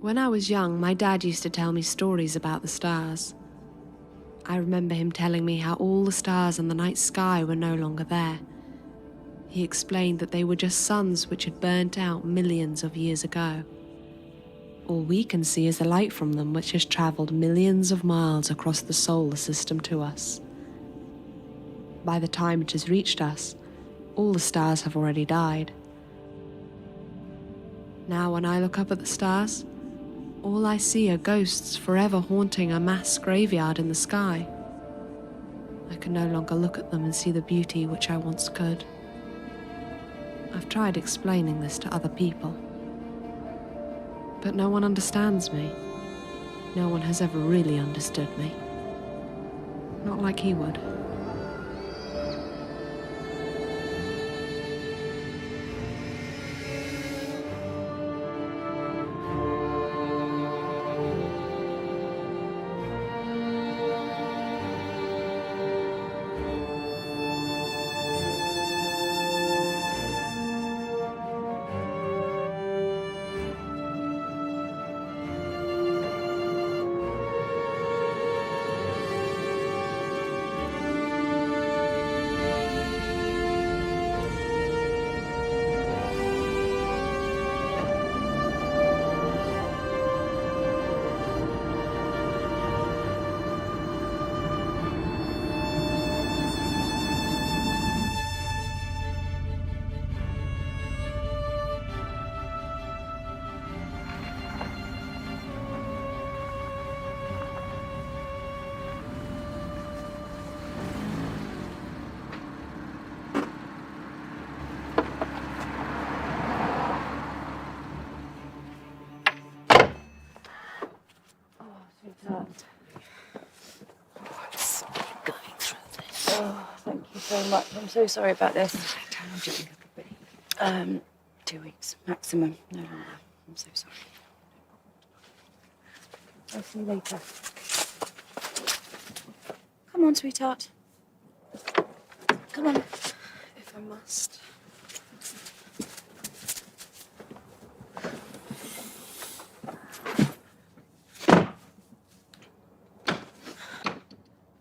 When I was young, my dad used to tell me stories about the stars. I remember him telling me how all the stars in the night sky were no longer there. He explained that they were just suns which had burnt out millions of years ago. All we can see is the light from them, which has travelled millions of miles across the solar system to us. By the time it has reached us, all the stars have already died. Now when I look up at the stars, all I see are ghosts forever haunting a mass graveyard in the sky. I can no longer look at them and see the beauty which I once could. I've tried explaining this to other people, but no one understands me. No one has ever really understood me. Not like he would. Thank you so much. I'm so sorry about this. How long do you think it'll be? 2 weeks maximum, no longer. I'm so sorry. I'll see you later. Come on, sweetheart. Come on, if I must.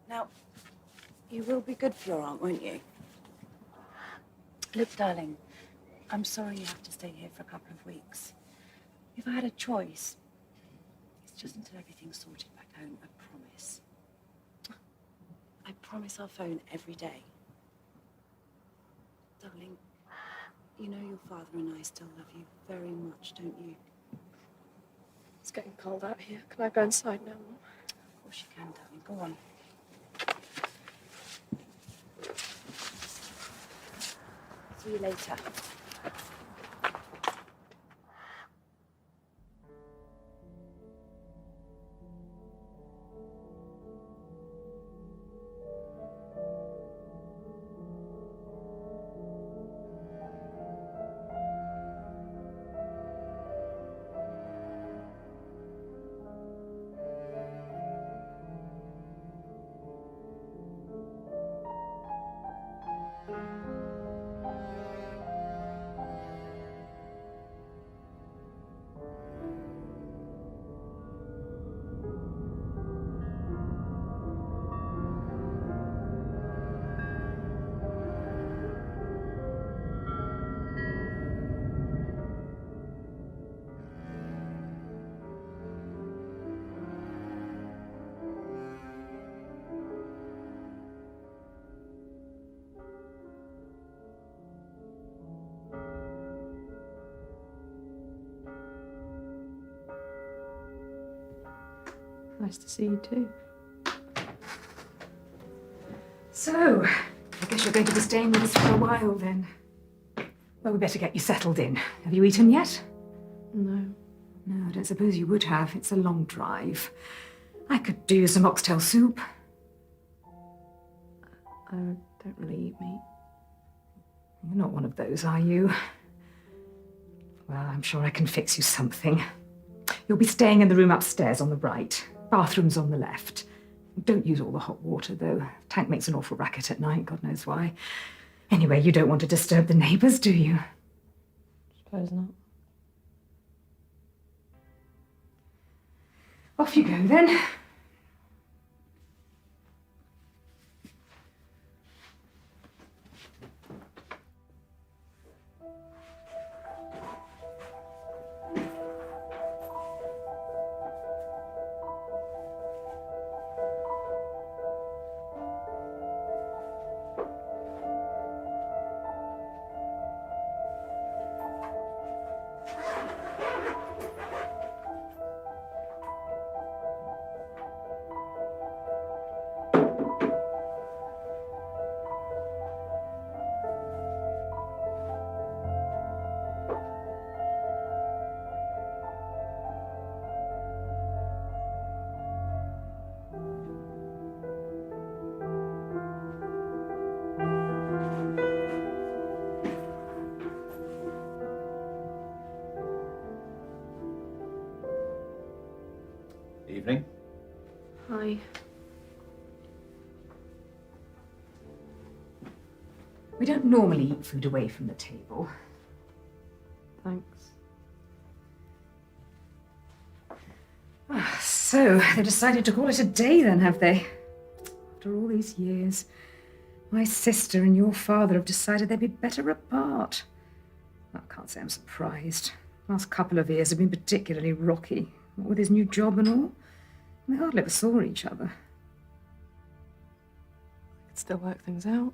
Now, you will be good for your aunt, won't you? Look, darling, I'm sorry you have to stay here for a couple of weeks. If I had a choice, it's just until everything's sorted back home, I promise. I promise I'll phone every day. Darling, you know your father and I still love you very much, don't you? It's getting cold out here. Can I go inside now, Mum? Of course you can, darling. Go on. See you later. Nice to see you too. So, I guess you're going to be staying with us for a while then. Well, we better get you settled in. Have you eaten yet? No. No, I don't suppose you would have. It's a long drive. I could do you some oxtail soup. I don't really eat meat. You're not one of those, are you? Well, I'm sure I can fix you something. You'll be staying in the room upstairs on the right. Bathroom's on the left. Don't use all the hot water, though. Tank makes an awful racket at night, God knows why. Anyway, you don't want to disturb the neighbours, do you? Suppose not. Off you go then. Evening. Hi. We don't normally eat food away from the table. Thanks. So, they've decided to call it a day then, have they? After all these years, my sister and your father have decided they'd be better apart. Well, I can't say I'm surprised. The last couple of years have been particularly rocky, what with his new job and all. They hardly ever saw each other. Could still work things out.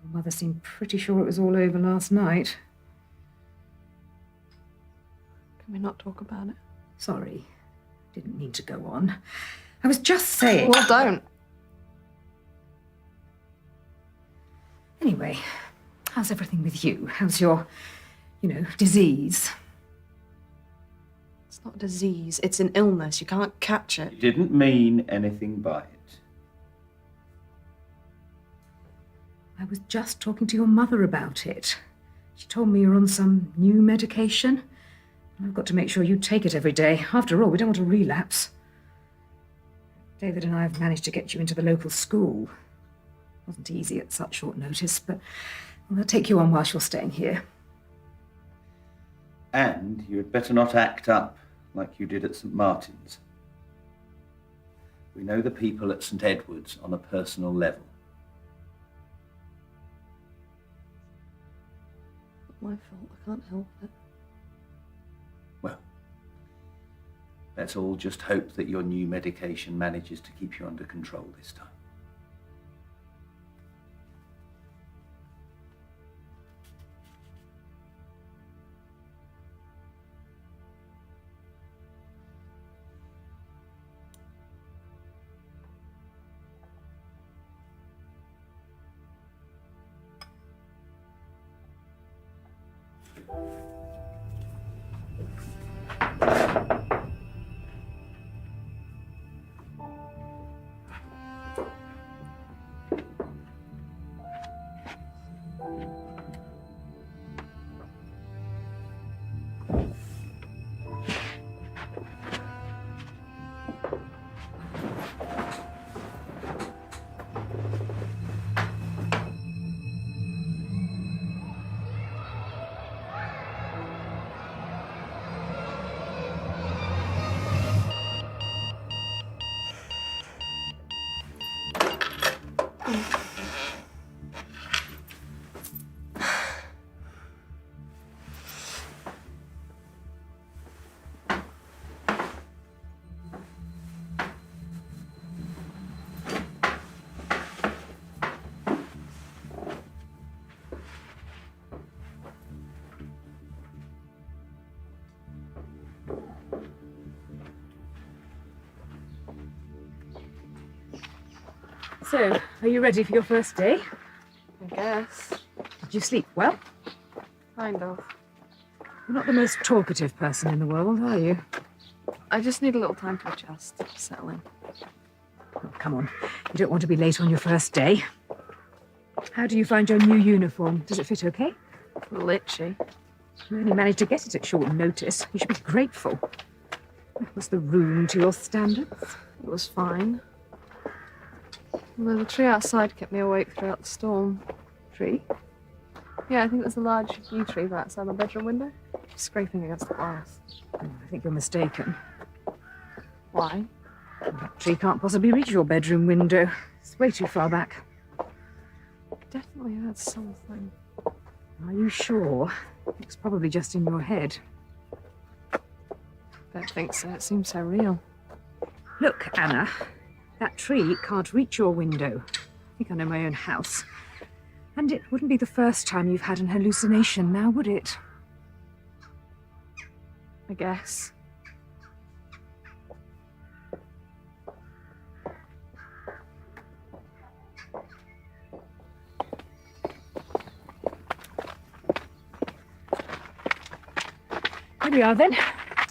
Your mother seemed pretty sure it was all over last night. Can we not talk about it? Sorry, didn't mean to go on. I was just saying... Well, don't. Anyway, how's everything with you? How's your, disease? It's not a disease. It's an illness. You can't catch it. You didn't mean anything by it. I was just talking to your mother about it. She told me you're on some new medication. I've got to make sure you take it every day. After all, we don't want to relapse. David and I have managed to get you into the local school. Wasn't easy at such short notice, but I'll take you on whilst you're staying here. And you had better not act up like you did at St. Martin's. We know the people at St. Edward's on a personal level. Not my fault. I can't help it. Well, let's all just hope that your new medication manages to keep you under control this time. So, are you ready for your first day? I guess. Did you sleep well? Kind of. You're not the most talkative person in the world, are you? I just need a little time to adjust, settle in. Oh, come on. You don't want to be late on your first day. How do you find your new uniform? Does it fit okay? Litchy. You only managed to get it at short notice. You should be grateful. Was the room to your standards? It was fine. Although the tree outside kept me awake throughout the storm. Tree? Yeah, I think there's a large yew tree right outside my bedroom window. Scraping against the glass. Oh, I think you're mistaken. Why? That tree can't possibly reach your bedroom window. It's way too far back. Definitely heard something. Are you sure? It's probably just in your head. Don't think so. It seems so real. Look, Anna, that tree can't reach your window. I think I know my own house. And it wouldn't be the first time you've had an hallucination now, would it? I guess. Here we are then.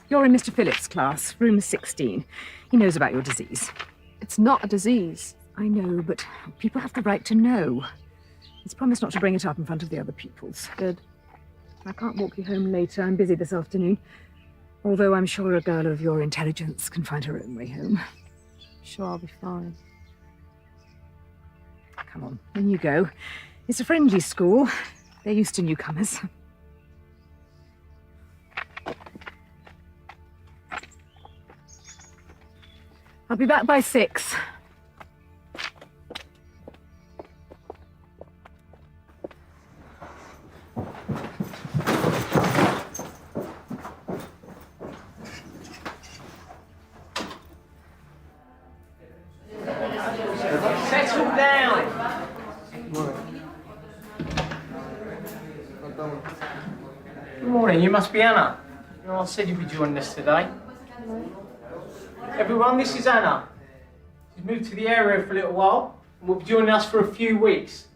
You're in Mr. Phillips' class, room 16. He knows about your disease. It's not a disease. I know, but people have the right to know. He's promised not to bring it up in front of the other pupils. Good. I can't walk you home later. I'm busy this afternoon. Although I'm sure a girl of your intelligence can find her own way home. Sure, I'll be fine. Come on, in you go. It's a friendly school. They're used to newcomers. I'll be back by 6. Settle down. Good morning, you must be Anna. You know, I said you'd be joining us today. Everyone, this is Anna. She's moved to the area for a little while and will be joining us for a few weeks.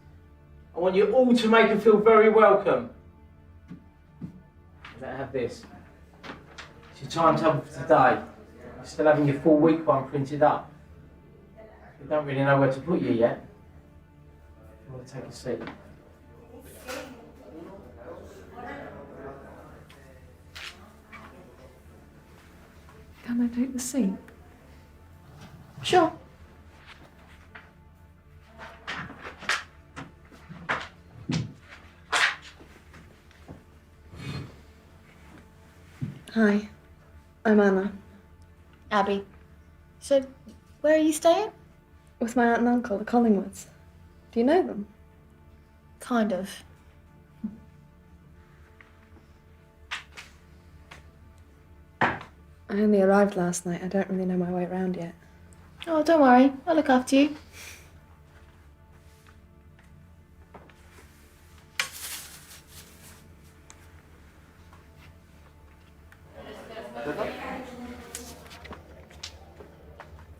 I want you all to make her feel very welcome. I have this. It's your timetable for today. You're still having your full week one printed up. We don't really know where to put you yet. You want to take a seat? Can I take the seat? Sure. Hi, I'm Anna. Abby. So, where are you staying? With my aunt and uncle, the Collingwoods. Do you know them? Kind of. I only arrived last night. I don't really know my way around yet. Oh, don't worry. I'll look after you.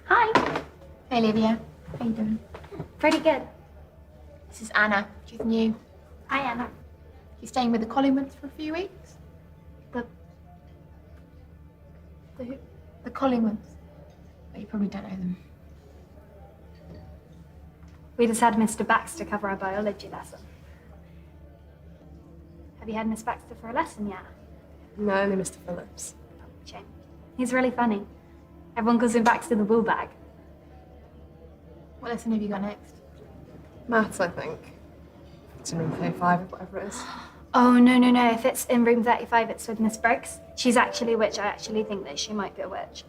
Hi. Hey, Olivia. How you doing? Pretty good. This is Anna. She's new. Hi, Anna. She's staying with the Collingwoods for a few weeks. The who? The Collingwoods. But you probably don't know them. We just had Mr. Baxter cover our biology lesson. Have you had Miss Baxter for a lesson yet? No, only Mr. Phillips. Shame. He's really funny. Everyone calls him Baxter the bull bag. What lesson have you got next? Maths, I think. It's in room 35 or whatever it is. Oh, no. If it's in room 35, it's with Miss Briggs. She's actually a witch. I actually think that she might be a witch.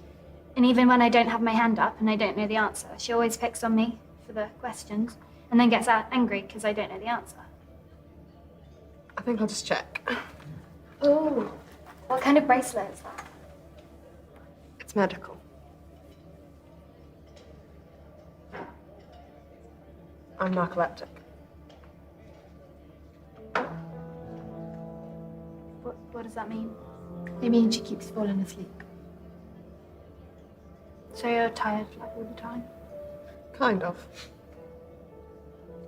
And even when I don't have my hand up and I don't know the answer, she always picks on me for the questions and then gets angry because I don't know the answer. I think I'll just check. Oh, what kind of bracelet is that? It's medical. I'm narcoleptic. What does that mean? It means she keeps falling asleep. So you're tired like all the time? Kind of.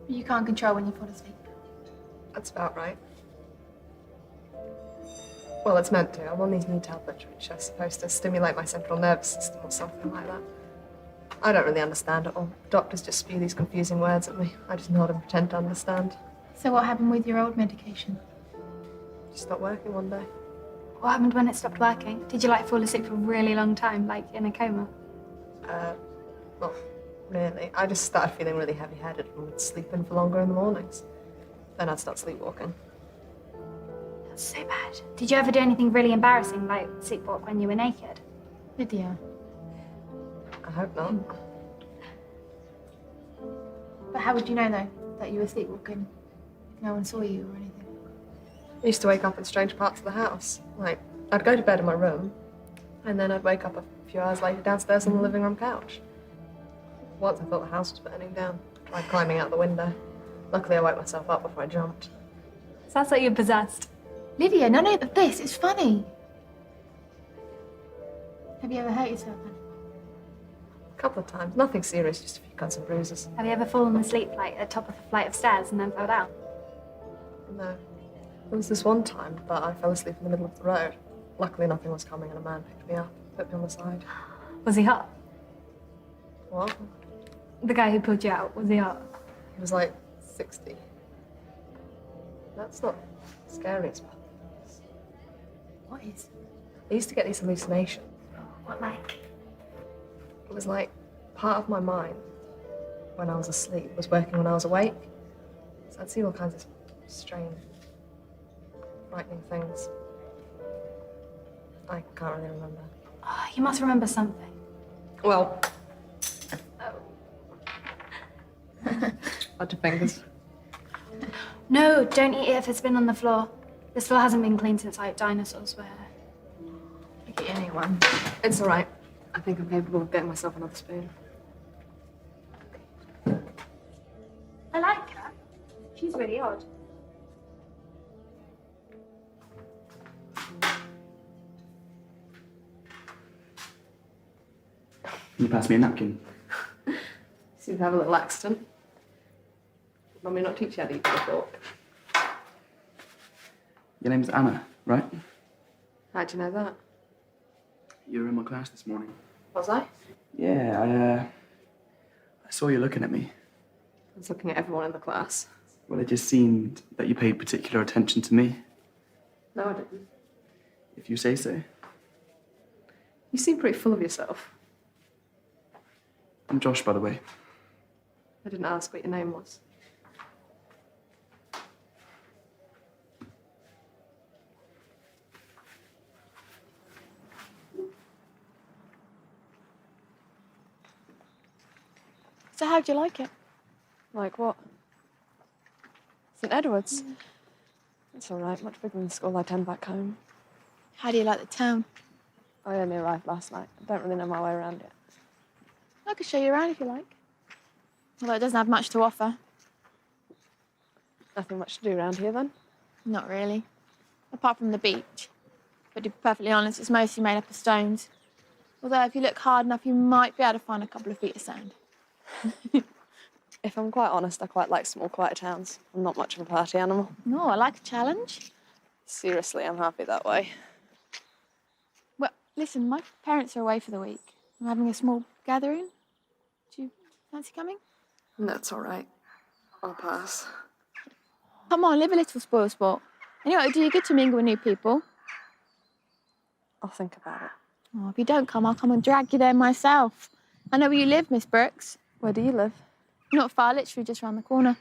You can't control when you fall asleep. That's about right. Well, it's meant to. I'm on these new tablets which are supposed to stimulate my central nervous system or something like that. I don't really understand it all. Doctors just spew these confusing words at me. I just nod and pretend to understand. So what happened with your old medication? Just stopped working one day. What happened when it stopped working? Did you fall asleep for a really long time, like in a coma? Not really. I just started feeling really heavy-headed and would sleep in for longer in the mornings. Then I'd start sleepwalking. That's so bad. Did you ever do anything really embarrassing, like sleepwalk when you were naked? Lydia. I hope not. But how would you know, though, that you were sleepwalking if no one saw you or anything? I used to wake up in strange parts of the house. Like, I'd go to bed in my room, and then I'd wake up a few hours later downstairs on the living room couch. Once I thought the house was burning down. Tried climbing out the window. Luckily, I woke myself up before I jumped. Sounds like you're possessed. Lydia, none of this. It's funny. Have you ever hurt yourself then? A couple of times. Nothing serious, just a few cuts and bruises. Have you ever fallen asleep, like, at the top of a flight of stairs and then fell down? No. There was this one time that I fell asleep in the middle of the road. Luckily, nothing was coming, and a man picked me up, put me on the side. Was he hot? What? The guy who pulled you out, was he hot? He was like 60. That's not scary as well. What is? I used to get these hallucinations. What, like? It was like part of my mind when I was asleep was working when I was awake. So I'd see all kinds of strange, frightening things. I can't really remember. Oh, you must remember something. Well, watch your fingers. No, don't eat it if it's been on the floor. This floor hasn't been cleaned since, like, dinosaurs were. You get anyone. It's all right. I think I'm capable of getting myself another spoon. I like her. She's really odd. Can you pass me a napkin? Seem to have a little accident. Mummy not teach you how to eat with a fork. Your name's Anna, right? How'd you know that? You were in my class this morning. Was I? Yeah, I saw you looking at me. I was looking at everyone in the class. Well, it just seemed that you paid particular attention to me. No, I didn't. If you say so. You seem pretty full of yourself. I'm Josh, by the way. I didn't ask what your name was. So how'd you like it? Like what? St. Edward's? It's all right. Much bigger than the school I attend back home. How do you like the town? I only arrived last night. I don't really know my way around it. I could show you around if you like. Although it doesn't have much to offer. Nothing much to do around here, then? Not really. Apart from the beach. But to be perfectly honest, it's mostly made up of stones. Although if you look hard enough, you might be able to find a couple of feet of sand. If I'm quite honest, I quite like small, quiet towns. I'm not much of a party animal. No, I like a challenge. Seriously, I'm happy that way. Well, listen, my parents are away for the week. I'm having a small gathering. Do you fancy coming? That's all right. I'll pass. Come on, live a little spoil sport. Anyway, it'll do you good to mingle with new people. I'll think about it. Oh, if you don't come, I'll come and drag you there myself. I know where you live, Miss Brooks. Where do you live? Not far, literally just round the corner.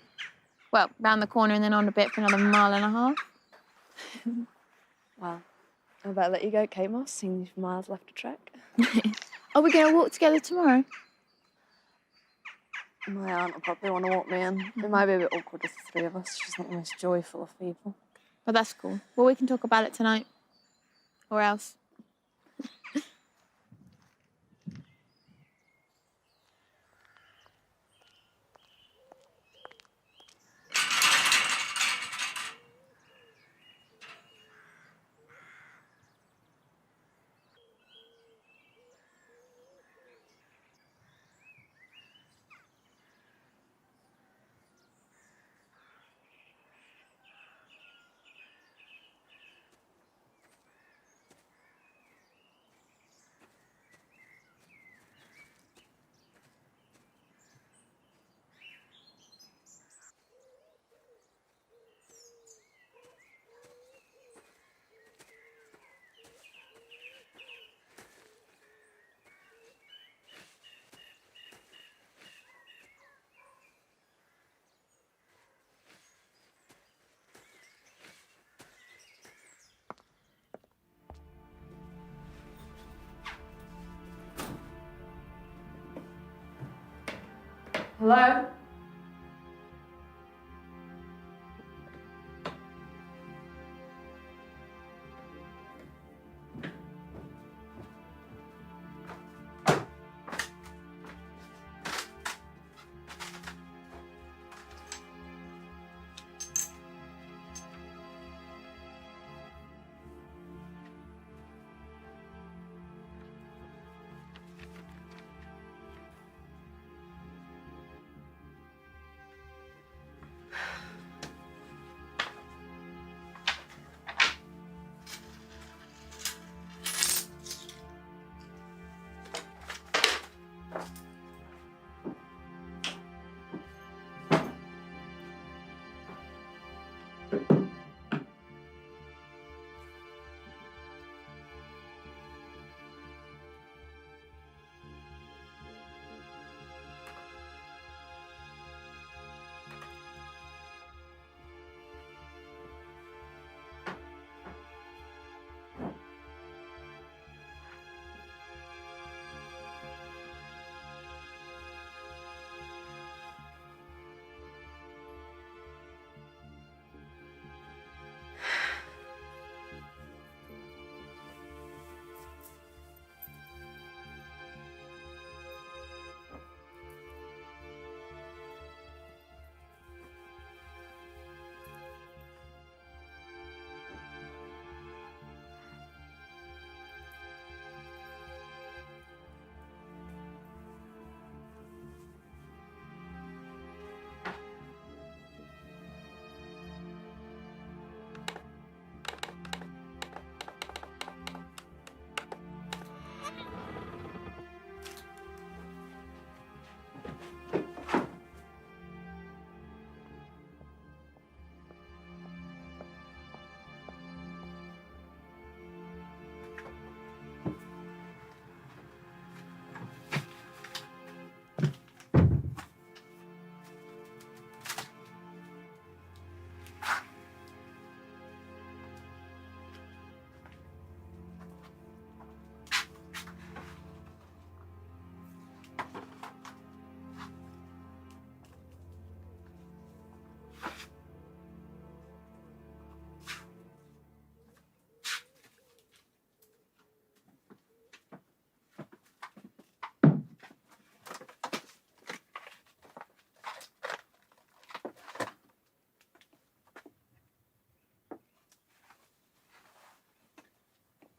Well, round the corner and then on a bit for another mile and a half. Well, I better let you go, Kate Moss. Seems you've miles left to trek. Are we going to walk together tomorrow? My aunt will probably want to walk me in. It might be a bit awkward with the three of us. She's not the most joyful of people. But that's cool. Well, we can talk about it tonight. Or else. Hello?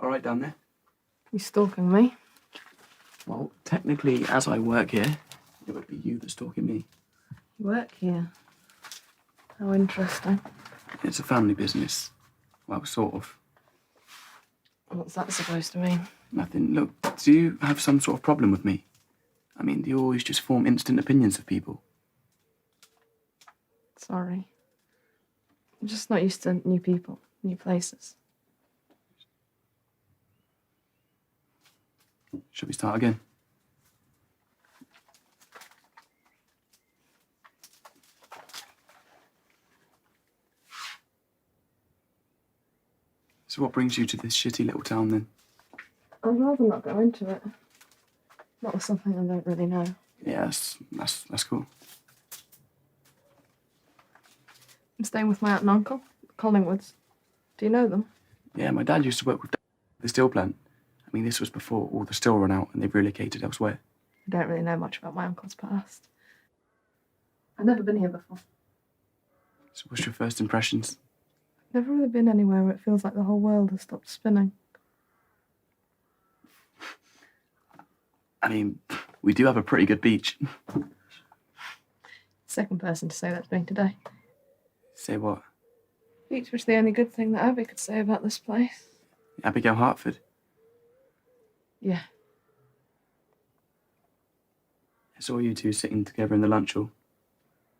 All right down there? You stalking me? Well, technically, as I work here, it would be you that's stalking me. You work here? How interesting. It's a family business. Well, sort of. What's that supposed to mean? Nothing. Look, do you have some sort of problem with me? I mean, do you always just form instant opinions of people? Sorry. I'm just not used to new people, new places. Should we start again? So what brings you to this shitty little town then? I'd rather not go into it. Not with something I don't really know. Yeah, that's cool. I'm staying with my aunt and uncle, Collingwoods. Do you know them? Yeah, my dad used to work with the steel plant. I mean, this was before all the steel ran out and they've relocated elsewhere. I don't really know much about my uncle's past. I've never been here before. So what's your first impressions? I've never really been anywhere where it feels like the whole world has stopped spinning. I mean, we do have a pretty good beach. Second person to say that to me today. Say what? Beach was the only good thing that Abby could say about this place. Abigail Hartford. Yeah. I saw you two sitting together in the lunch hall.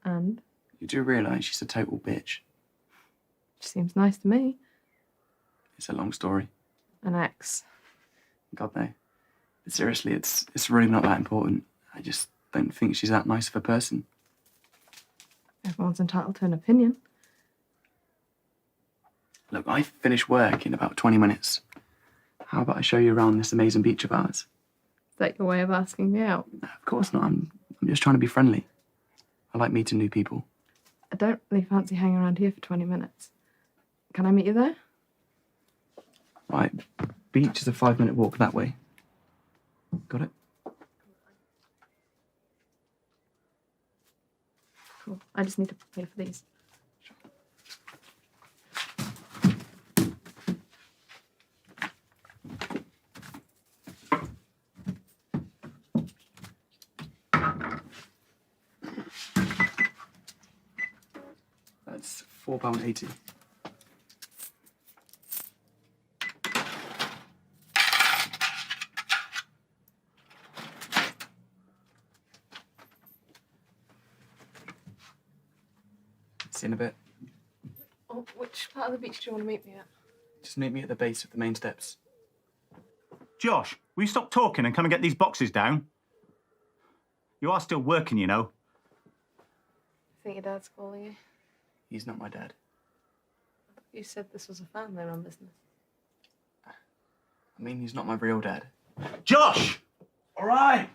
And? You do realise she's a total bitch. She seems nice to me. It's a long story. An ex. God, no. But seriously, it's really not that important. I just don't think she's that nice of a person. Everyone's entitled to an opinion. Look, I finish work in about 20 minutes. How about I show you around this amazing beach of ours? Is that your way of asking me out? Of course not. I'm just trying to be friendly. I like meeting new people. I don't really fancy hanging around here for 20 minutes. Can I meet you there? Right, beach is a 5-minute walk that way. Got it? Cool. I just need to pay for these. That's £4.80. See you in a bit. Oh, which part of the beach do you want to meet me at? Just meet me at the base of the main steps. Josh, will you stop talking and come and get these boxes down? You are still working, you know. I think your dad's calling you. He's not my dad. You said this was a family-run business. I mean, he's not my real dad. Josh! All right.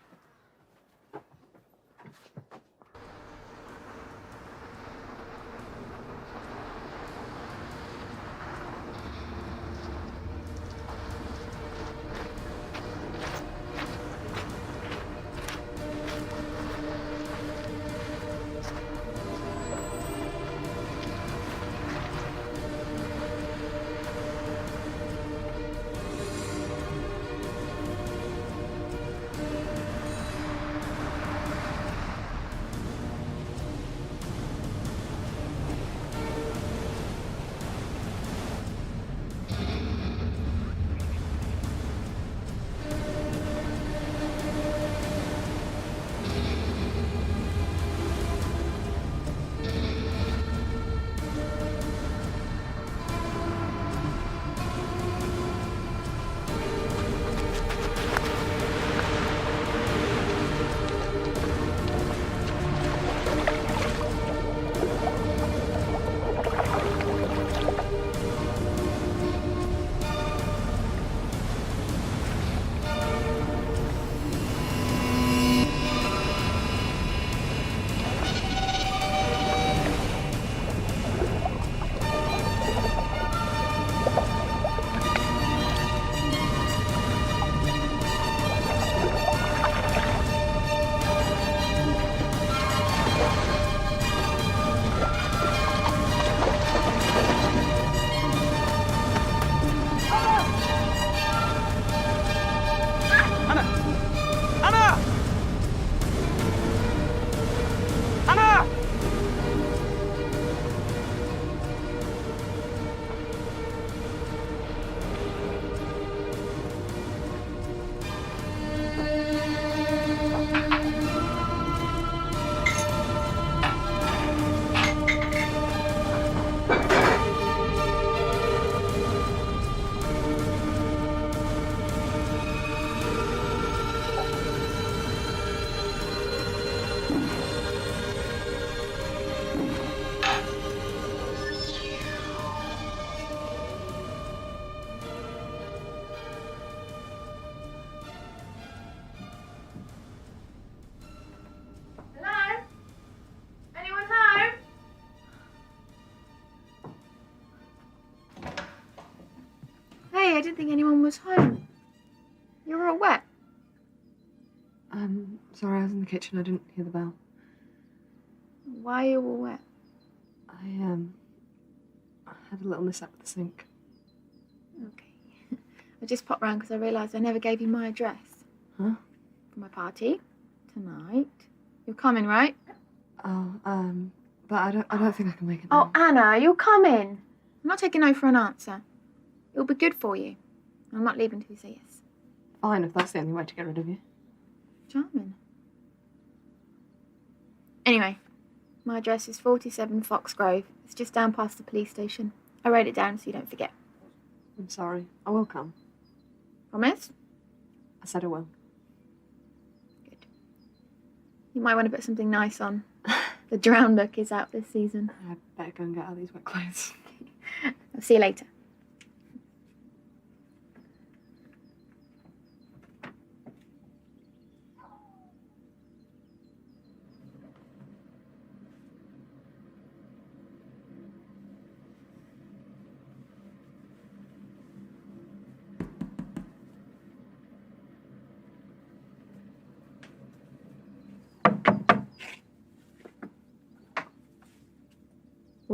I didn't think anyone was home. You're all wet. Sorry, I was in the kitchen. I didn't hear the bell. Why are you all wet? I had a little mishap with the sink. Okay. I just popped round because I realised I never gave you my address. Huh? For my party tonight. You're coming, right? Oh, but I don't think I can make it. Oh, Anna, you're coming. I'm not taking no for an answer. It'll be good for you. I'm not leaving till you say yes. Fine, if that's the only way to get rid of you. Charming. Anyway, my address is 47 Foxgrove. It's just down past the police station. I wrote it down so you don't forget. I'm sorry. I will come. Promise? I said I will. Good. You might want to put something nice on. The drown look is out this season. I better go and get out these wet clothes. I'll see you later.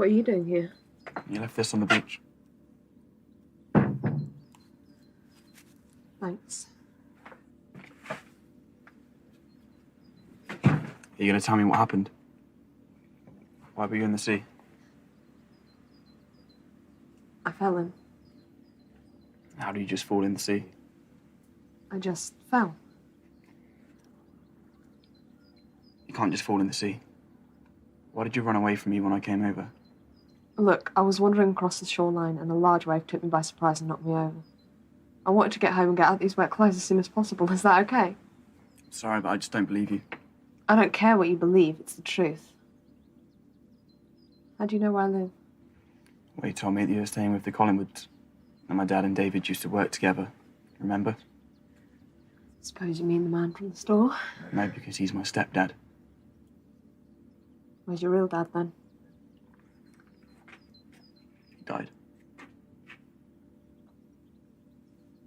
What are you doing here? You left this on the beach. Thanks. Are you going to tell me what happened? Why were you in the sea? I fell in. How do you just fall in the sea? I just fell. You can't just fall in the sea. Why did you run away from me when I came over? Look, I was wandering across the shoreline and a large wave took me by surprise and knocked me over. I wanted to get home and get out these wet clothes as soon as possible. Is that okay? Sorry, but I just don't believe you. I don't care what you believe, it's the truth. How do you know where I live? Well, you told me that you were staying with the Collingwoods, and my dad and David used to work together. Remember? Suppose you mean the man from the store? No, because he's my stepdad. Where's your real dad then? He died.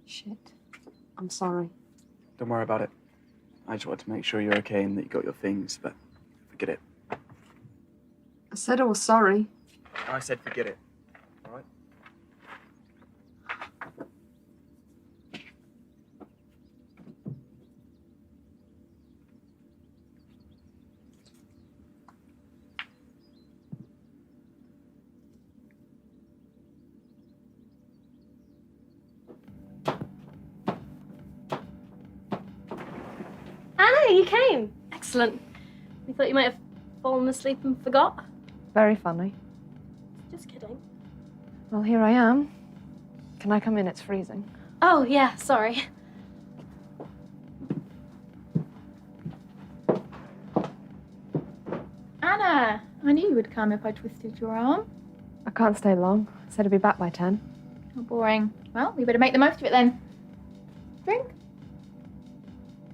Shit. I'm sorry. Don't worry about it. I just wanted to make sure you're okay and that you got your things, but forget it. I said I was sorry. I said forget it. All right? Anna, you came. Excellent. We thought you might have fallen asleep and forgot. Very funny. Just kidding. Well, here I am. Can I come in? It's freezing. Oh, yeah, sorry. Anna, I knew you would come if I twisted your arm. I can't stay long. I said I'd be back by 10. How boring. Well, we better make the most of it then. Drink?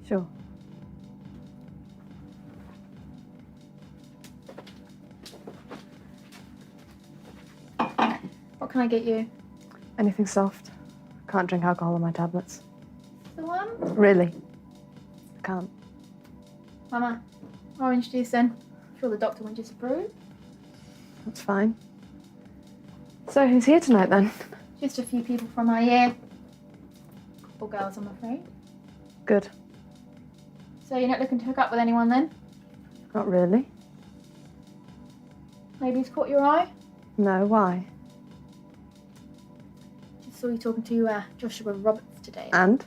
Sure. What can I get you? Anything soft. Can't drink alcohol on my tablets. The one? Really. I can't. Mama, orange juice then. Sure the doctor won't disapprove. That's fine. So, who's here tonight then? Just a few people from our year. Couple girls, I'm afraid. Good. So you're not looking to hook up with anyone then? Not really. Maybe he's caught your eye? No, why? Just saw you talking to Joshua Roberts today. And?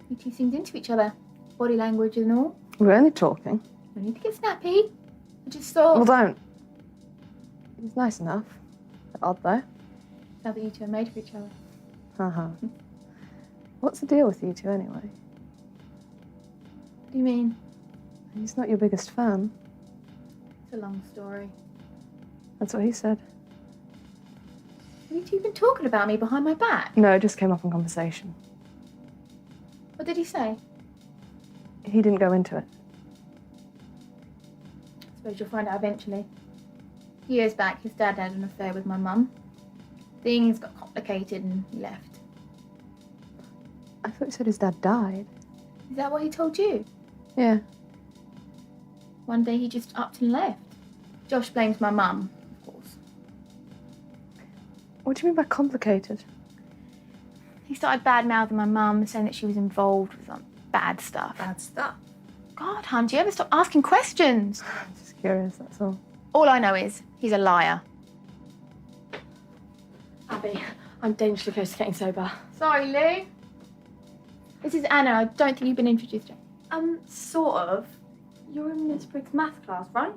You two seemed into each other. Body language and all. We're only talking. No need to get snappy. I just thought... Well, don't. He's nice enough. Bit odd, though. Now that you two are made for each other. Uh-huh. What's the deal with you two, anyway? What do you mean? He's not your biggest fan. It's a long story. That's what he said. Have you two been talking about me behind my back? No, it just came up in conversation. What did he say? He didn't go into it. I suppose you'll find out eventually. Years back, his dad had an affair with my mum. Things got complicated and he left. I thought you said his dad died. Is that what he told you? Yeah. One day he just upped and left. Josh blames my mum, of course. What do you mean by complicated? He started bad-mouthing my mum, saying that she was involved with some bad stuff. Bad stuff. God, hon, do you ever stop asking questions? I'm just curious, that's all. All I know is he's a liar. Abby, I'm dangerously close to getting sober. Sorry, Lou. This is Anna. I don't think you've been introduced yet. Sort of. You're in Miss Briggs' math class, right?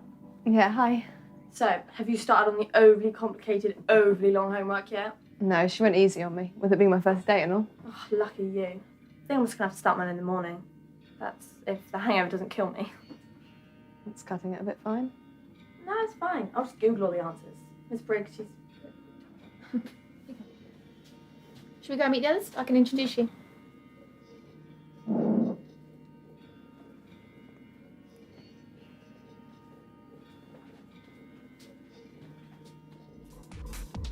Yeah, hi. So, have you started on the overly complicated, overly long homework yet? No, she went easy on me, with it being my first date and all. Oh, lucky you. I think I'm just gonna have to start mine in the morning. That's if the hangover doesn't kill me. It's cutting it a bit fine. No, it's fine. I'll just Google all the answers. Miss Briggs, she's... Should we go meet the others? I can introduce you.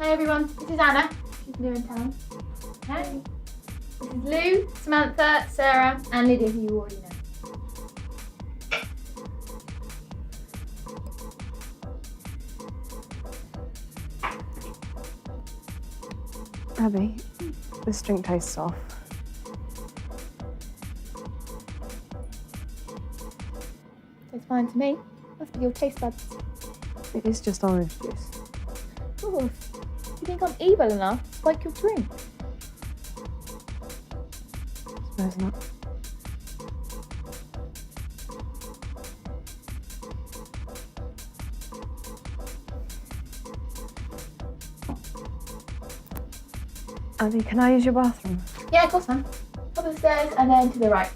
Hey everyone, this is Anna. She's new in town. Hey. This is Lou, Samantha, Sarah, and Lydia, who you already know. Abby, this drink tastes off. Tastes fine to me. Must be your taste buds. It is just orange juice. Of course. You think I'm evil enough to spike your drink? Suppose not. Abby, can I use your bathroom? Yeah, of course, man. Up the stairs and then to the right.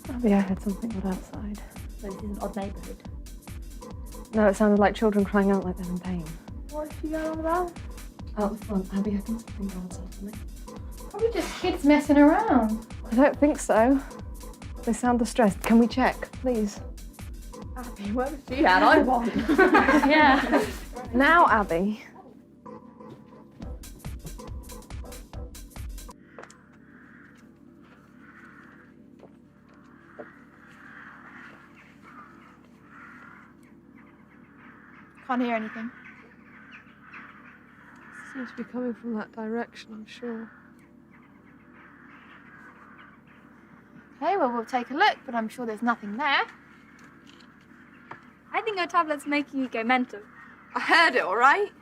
Abby, I heard something odd outside. So this is an odd neighbourhood. No, it sounded like children crying out like they're in pain. What is she going on about? Out the front, Abby, I think something bad happening. Probably just kids messing around. I don't think so. They sound distressed. Can we check, please? Abby, where was she at? I want. Yeah. Now, Abby. Can't hear anything. Seems to be coming from that direction, I'm sure. Okay, well, we'll take a look, but I'm sure there's nothing there. I think your tablet's making you go mental. I heard it, all right?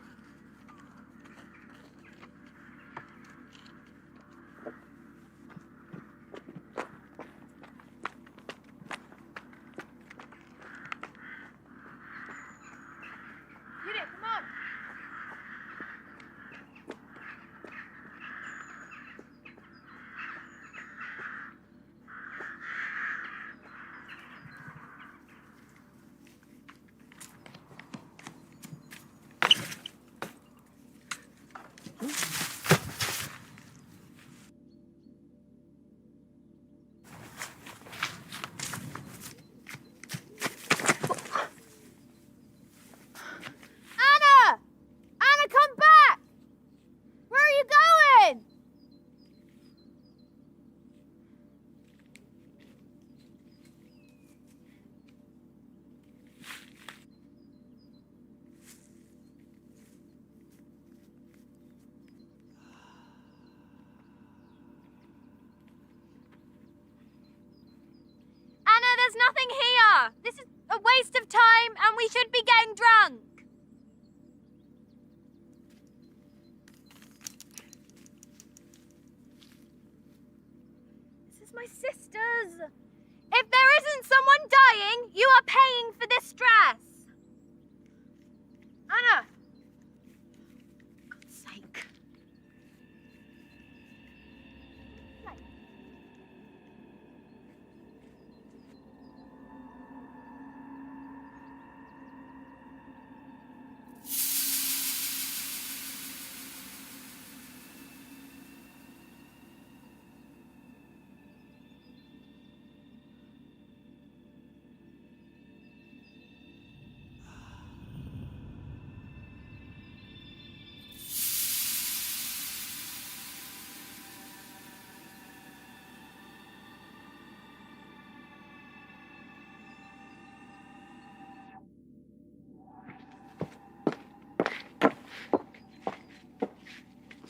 Hit it, come on. Anna! Anna, come back! Where are you going? Anna, there's nothing here. This is a waste of time and we should be getting drunk. This is my sister's. If there isn't someone dying, you are paying for this stress. Anna. For God's sake.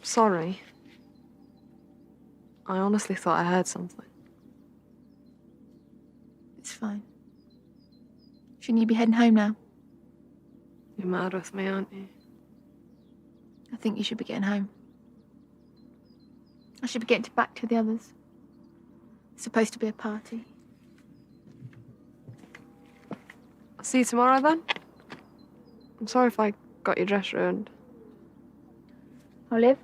Sorry. I honestly thought I heard something. It's fine. Shouldn't you be heading home now? You're mad with me, aren't you? I think you should be getting home. I should be getting back to the others. It's supposed to be a party. I'll see you tomorrow then. I'm sorry if I got your dress ruined. Olive?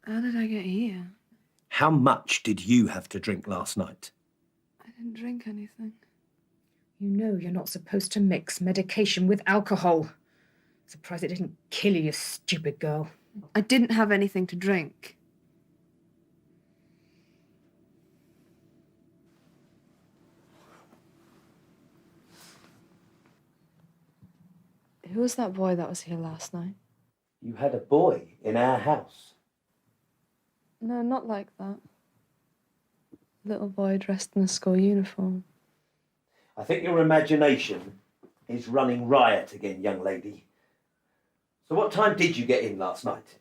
How did I get here? How much did you have to drink last night? I didn't drink anything. You know you're not supposed to mix medication with alcohol. Surprised it didn't kill you, you stupid girl. I didn't have anything to drink. Who was that boy that was here last night? You had a boy in our house. No, not like that. Little boy dressed in a school uniform. I think your imagination is running riot again, young lady. So what time did you get in last night?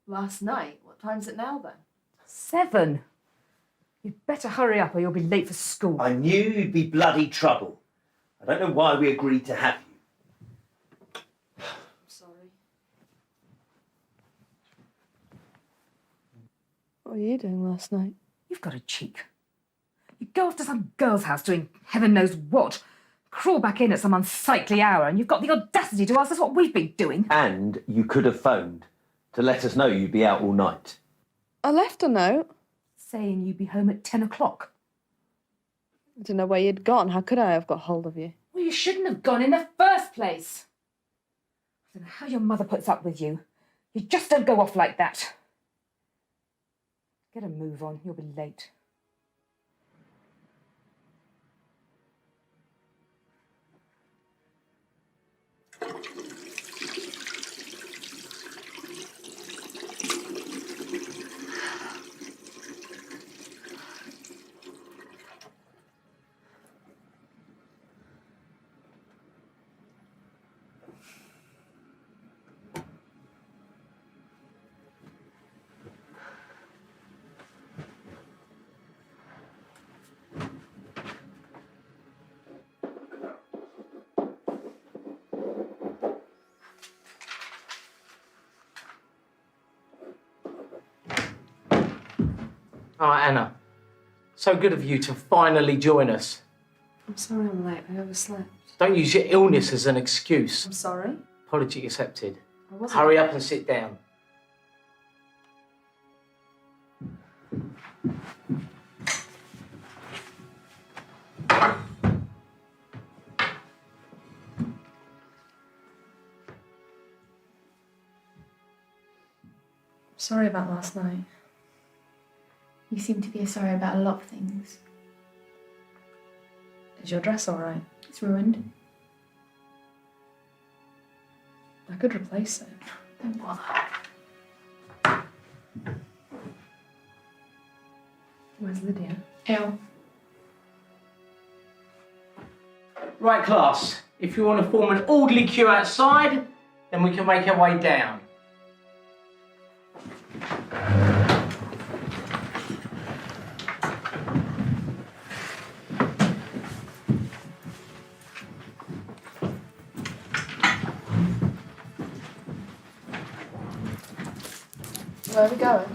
Last night? What time's it now then? 7. You'd better hurry up or you'll be late for school. I knew you'd be bloody trouble. I don't know why we agreed to have you. Sorry. What were you doing last night? You've got a cheek. You go off to some girl's house doing heaven knows what, crawl back in at some unsightly hour, and you've got the audacity to ask us what we've been doing. And you could have phoned to let us know you'd be out all night. I left a note. Saying you'd be home at 10 o'clock. I didn't know where you'd gone. How could I have got hold of you? Well, Well, you shouldn't have gone in the first place. I don't know how your mother puts up with you. You just don't go off like that. Get a move on, you'll be late. All right, Anna. So good of you to finally join us. I'm sorry I'm late. I overslept. Don't use your illness as an excuse. I'm sorry. Apology accepted. I wasn't. Hurry up and sit down. Sorry about last night. You seem to be sorry about a lot of things. Is your dress all right? It's ruined. I could replace it. Don't bother. Where's Lydia? Ill. Right, class. If you want to form an orderly queue outside, then we can make our way down. Where are we going?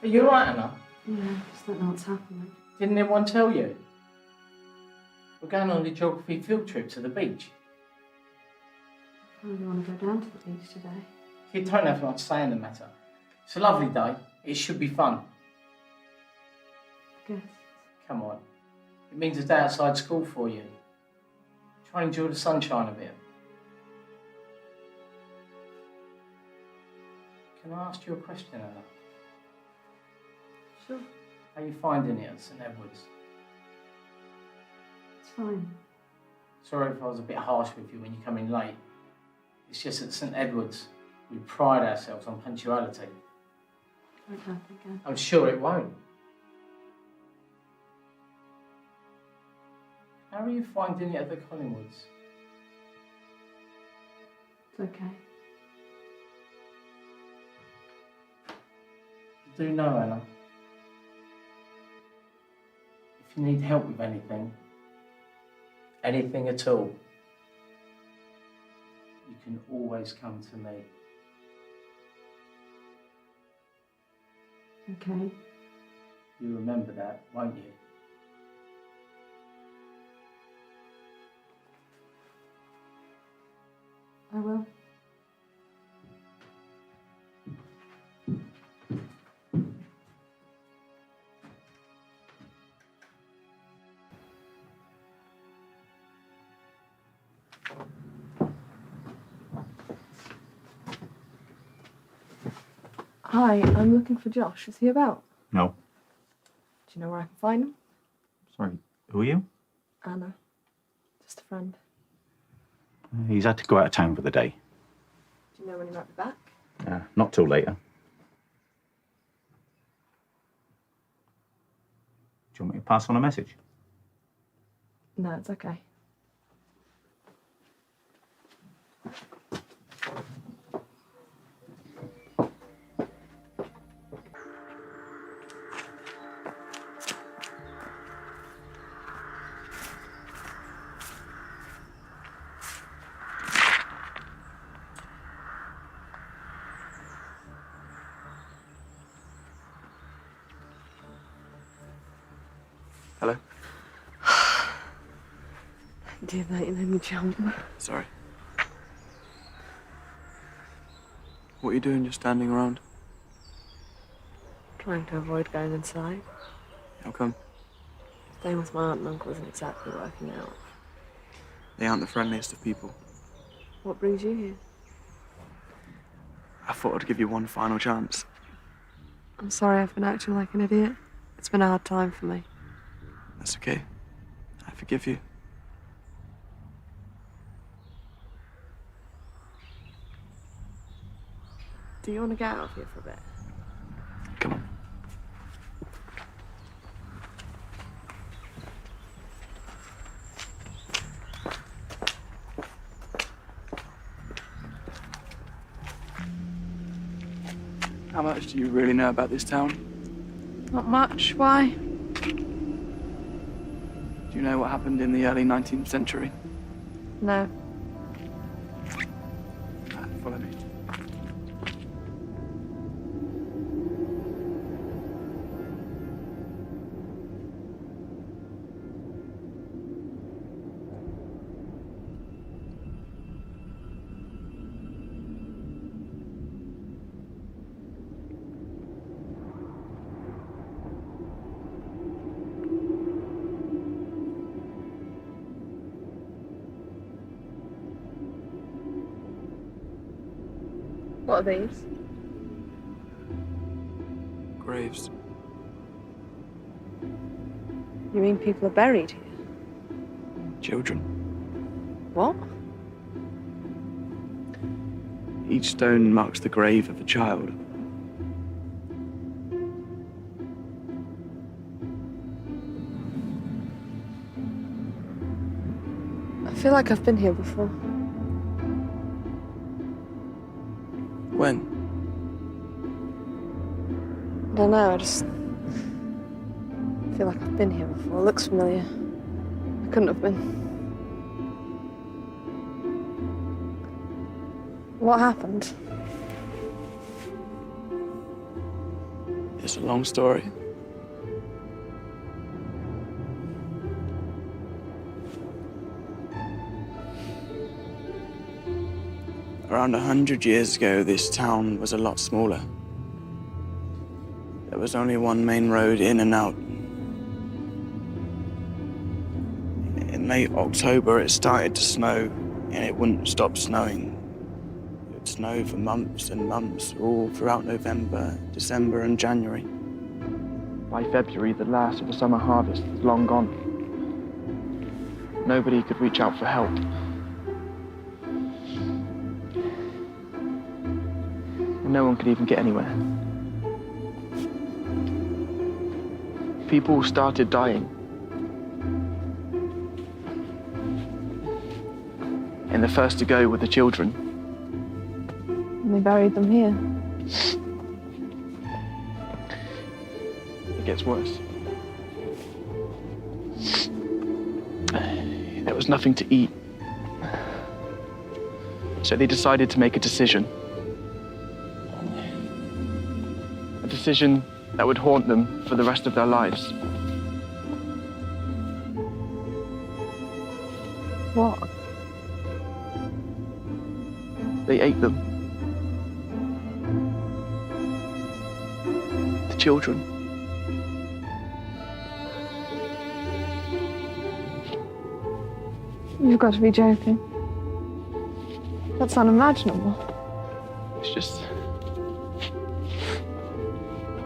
Are you all right, Anna? Yeah, just don't know what's happening. Didn't anyone tell you? We're going on a geography field trip to the beach. I really want to go down to the beach today. You don't have much say in the matter. It's a lovely day. It should be fun. I guess. Come on. It means a day outside school for you. Try and enjoy the sunshine a bit. Can I ask you a question, Anna? Sure. How are you finding it at St Edward's? It's fine. Sorry if I was a bit harsh with you when you come in late. It's just at St Edward's, we pride ourselves on punctuality. Won't happen again. I'm sure it won't. How are you finding it at the Collingwoods? It's okay. You do know, Anna. If you need help with anything at all, you can always come to me. Okay. You remember that, won't you? I will. Hi, I'm looking for Josh. Is he about? No. Do you know where I can find him? Sorry, who are you? Anna. Just a friend. He's had to go out of town for the day. Do you know when he might be back? Not till later. Do you want me to pass on a message? No, it's okay. Hello? do that, you made me jump. Sorry. What are you doing just standing around? Trying to avoid going inside. How come? Staying with my aunt and uncle isn't exactly working out. They aren't the friendliest of people. What brings you here? I thought I'd give you one final chance. I'm sorry I've been acting like an idiot. It's been a hard time for me. That's okay. I forgive you. Do you want to get out of here for a bit? Come on. How much do you really know about this town? Not much. Why? Do you know what happened in the early 19th century? No. Follow me. What are these? Graves. You mean people are buried here? Children. What? Each stone marks the grave of a child. I feel like I've been here before. When? I don't know, I just feel like I've been here before. It looks familiar. I couldn't have been. What happened? It's a long story. Around 100 years ago, this town was a lot smaller. There was only one main road in and out. In late October, it started to snow, and it wouldn't stop snowing. It would snow for months and months, all throughout November, December, and January. By February, the last of the summer harvest was long gone. Nobody could reach out for help. No one could even get anywhere. People started dying. And the first to go were the children. And they buried them here. It gets worse. There was nothing to eat. So they decided to make a decision. A decision that would haunt them for the rest of their lives. What? They ate them. The children. You've got to be joking. That's unimaginable. It's just...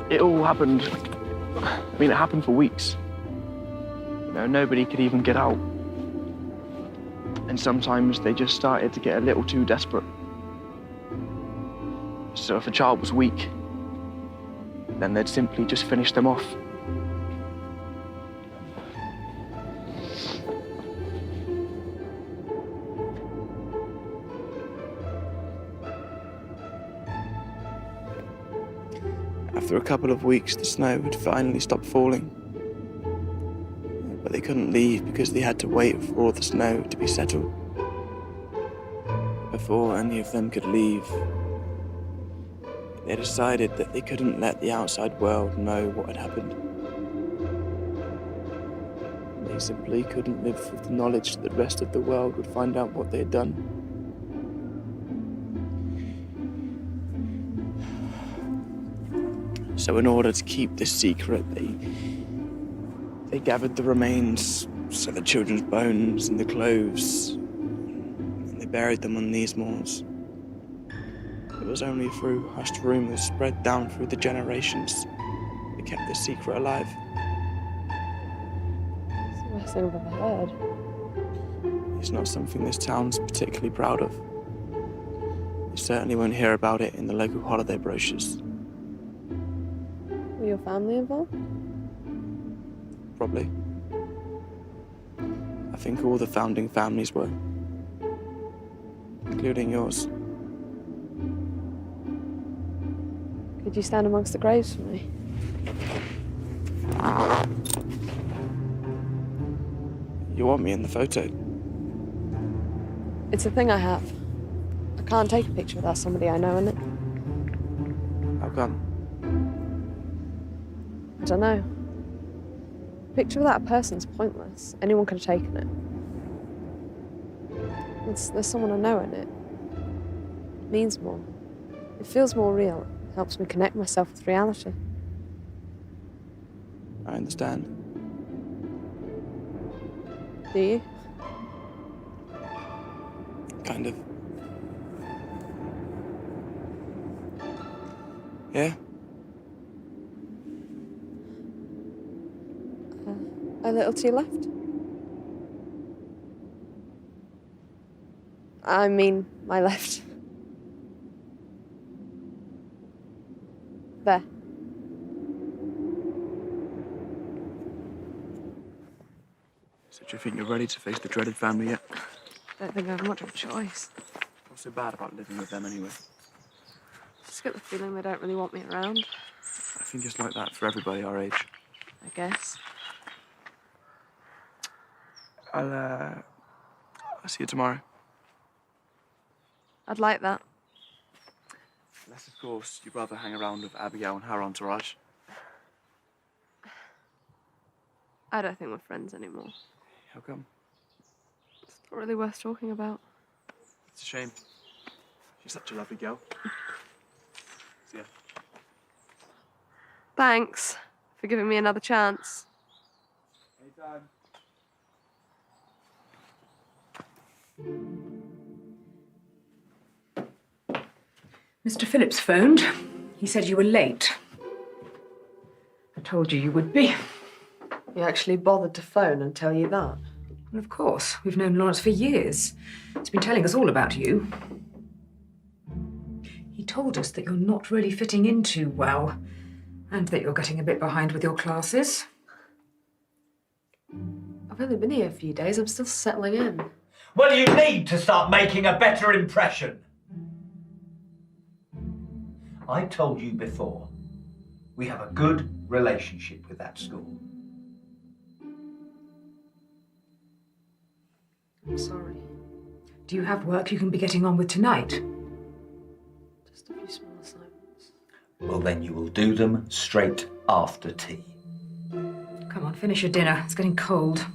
It all happened... I mean, it happened for weeks. You know, nobody could even get out. And sometimes they just started to get a little too desperate. So if a child was weak, then they'd simply just finish them off. After a couple of weeks, the snow had finally stopped falling. But they couldn't leave because they had to wait for all the snow to be settled. Before any of them could leave, they decided that they couldn't let the outside world know what had happened. They simply couldn't live with the knowledge that the rest of the world would find out what they had done. So in order to keep this secret, they gathered the remains, so the children's bones and the clothes, and they buried them on these moors. It was only through hushed rumours spread down through the generations that kept this secret alive. It's the worst thing I've ever heard. It's not something this town's particularly proud of. You certainly won't hear about it in the local holiday brochures. Were your family involved? Probably. I think all the founding families were, including yours. Could you stand amongst the graves for me? You want me in the photo? It's a thing I have. I can't take a picture without somebody I know in it. How come? I don't know. A picture without a person's pointless. Anyone could have taken it. There's someone I know in it. It means more. It feels more real. It helps me connect myself with reality. I understand. Do you? Kind of. Yeah? A little to your left? I mean, my left. There. So do you think you're ready to face the dreaded family yet? Don't think I have much of a choice. What's so bad about living with them anyway? Just get the feeling they don't really want me around. I think it's like that for everybody our age. I guess. I'll see you tomorrow. I'd like that. Unless, of course, you'd rather hang around with Abigail and her entourage. I don't think we're friends anymore. How come? It's not really worth talking about. It's a shame. She's such a lovely girl. See ya. Thanks for giving me another chance. Anytime. Mr. Phillips phoned. He said you were late. I told you you would be. You actually bothered to phone and tell you that? Well, of course. We've known Lawrence for years. He's been telling us all about you. He told us that you're not really fitting in too well, and that you're getting a bit behind with your classes. I've only been here a few days. I'm still settling in. Well, you need to start making a better impression. I told you before, we have a good relationship with that school. I'm sorry. Do you have work you can be getting on with tonight? Just a few small assignments. Well, then you will do them straight after tea. Come on, finish your dinner. It's getting cold.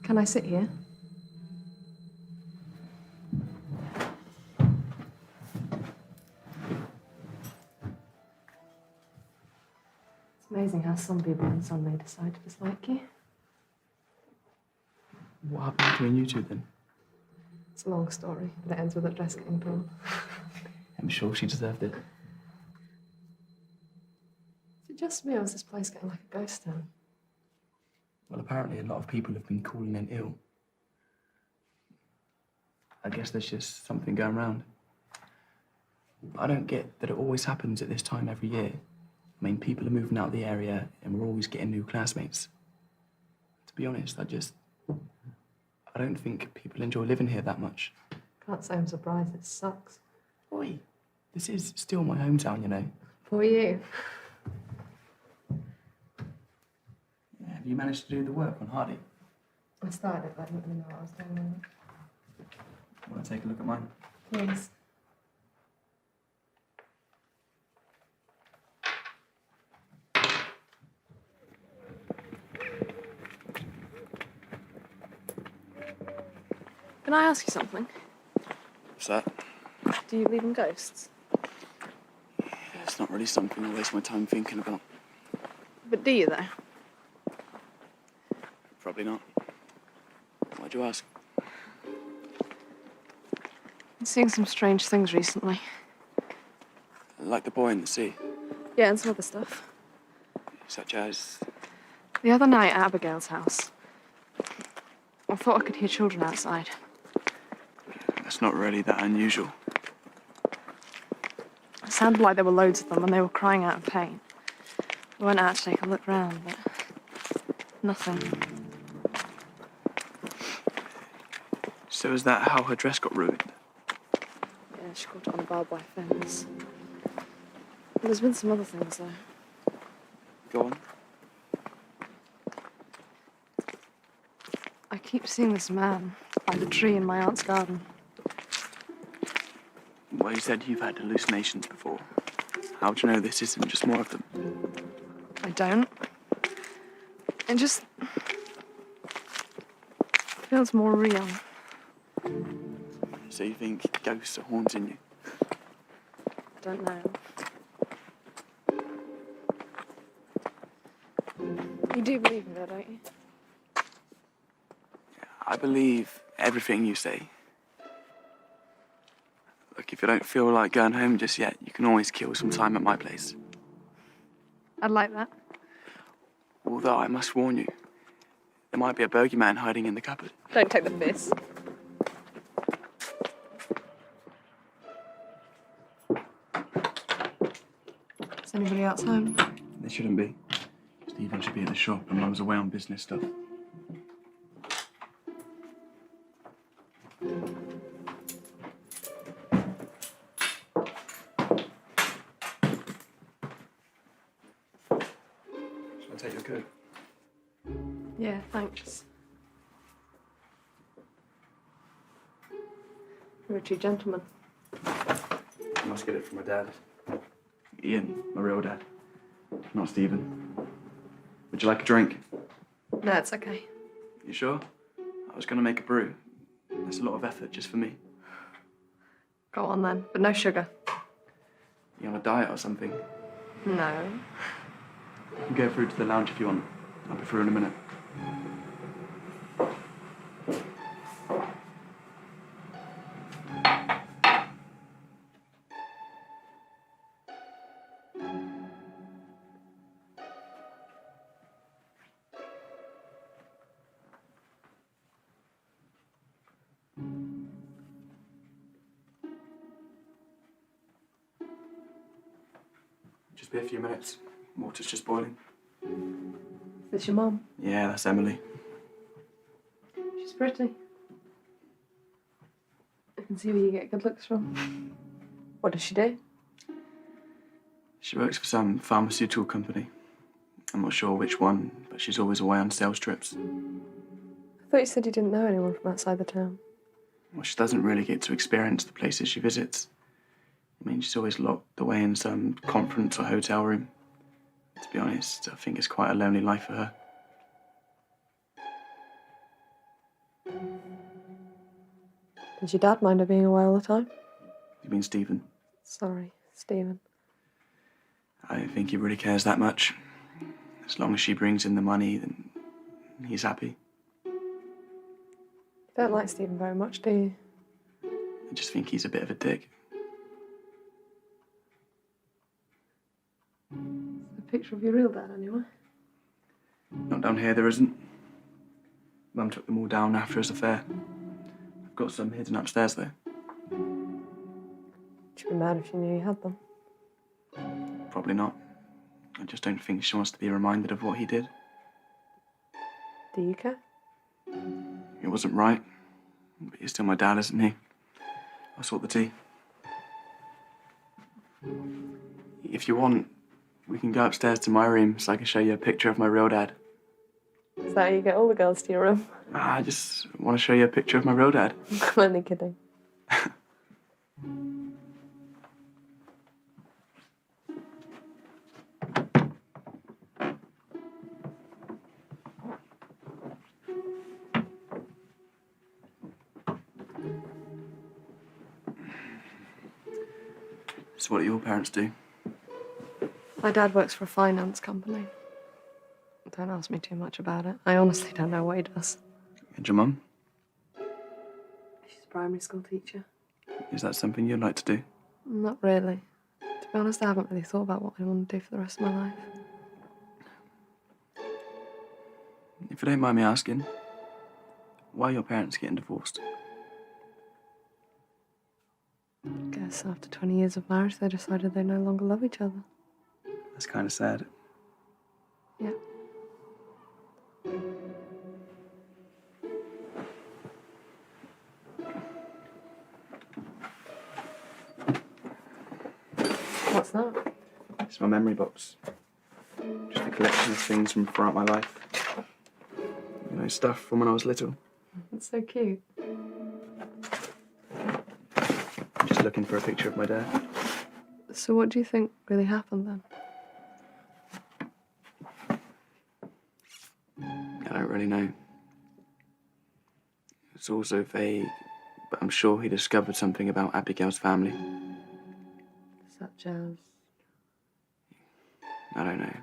Can I sit here? It's amazing how some people on Sunday decide to dislike you. What happened between you two then? It's a long story, but it ends with a dress getting torn. I'm sure she deserved it. Is it just me, or is this place getting like a ghost town? Well, apparently a lot of people have been calling in ill. I guess there's just something going around. I don't get that it always happens at this time every year. I mean, people are moving out of the area and we're always getting new classmates. To be honest, I don't think people enjoy living here that much. Can't say I'm surprised, it sucks. Oi, this is still my hometown, you know. For you. Yeah, have you managed to do the work on Hardy? I started it, but I didn't really know what I was doing. Want to take a look at mine? Please. Can I ask you something? What's that? Do you believe in ghosts? It's not really something I waste my time thinking about. But do you, though? Probably not. Why'd you ask? I've seen some strange things recently. Like the boy in the sea. Yeah, and some other stuff. Such as... The other night at Abigail's house, I thought I could hear children outside. That's not really that unusual. It sounded like there were loads of them and they were crying out in pain. I went out to take a look round, but nothing. So is that how her dress got ruined? Yeah, she caught it on a barbed wire fence. But there's been some other things, though. Go on. I keep seeing this man by the tree in my aunt's garden. Well, you said you've had hallucinations before. How do you know this isn't just more of them? I don't. It just feels more real. So you think ghosts are haunting you? I don't know. You do believe in that, don't you? I believe everything you say. Look, if you don't feel like going home just yet, you can always kill some time at my place. I'd like that. Although I must warn you, there might be a bogeyman hiding in the cupboard. Don't take the piss. Is anybody else home? There shouldn't be. Stephen should be at the shop and Mum's away on business stuff. Shall I take your coat? Yeah, thanks. You're a true gentleman. I must get it from my dad. Ian, my real dad. Not Stephen. Would you like a drink? No, it's okay. You sure? I was going to make a brew. That's a lot of effort just for me. Go on then, but no sugar. You on a diet or something? No. You can go through to the lounge if you want. I'll be through in a minute. Just be a few minutes. Water's just boiling. Is this your mum? Yeah, that's Emily. She's pretty. I can see where you get good looks from. What does she do? She works for some pharmaceutical company. I'm not sure which one, but she's always away on sales trips. I thought you said you didn't know anyone from outside the town. Well, she doesn't really get to experience the places she visits. I mean, she's always locked away in some conference or hotel room. To be honest, I think it's quite a lonely life for her. Does your dad mind her being away all the time? You mean Stephen? Sorry, Stephen. I don't think he really cares that much. As long as she brings in the money, then he's happy. You don't like Stephen very much, do you? I just think he's a bit of a dick. A picture of your real dad, anyway. Not down here, there isn't. Mum took them all down after his affair. I've got some hidden upstairs, though. She'd be mad if she knew you had them. Probably not. I just don't think she wants to be reminded of what he did. Do you care? It wasn't right. But he's still my dad, isn't he? I'll sort the tea. If you want, we can go upstairs to my room so I can show you a picture of my real dad. Is that how you get all the girls to your room? I just want to show you a picture of my real dad. I'm only kidding. So what do your parents do? My dad works for a finance company. Don't ask me too much about it. I honestly don't know what he does. And your mum? She's a primary school teacher. Is that something you'd like to do? Not really. To be honest, I haven't really thought about what I want to do for the rest of my life. If you don't mind me asking, why are your parents getting divorced? I guess after 20 years of marriage, they decided they no longer love each other. That's kind of sad. Yeah. What's that? It's my memory box. Just a collection of things from throughout my life. You know, stuff from when I was little. It's so cute. I'm just looking for a picture of my dad. So what do you think really happened then? I don't really know. It's all so vague, but I'm sure he discovered something about Abigail's family. Such as? I don't know.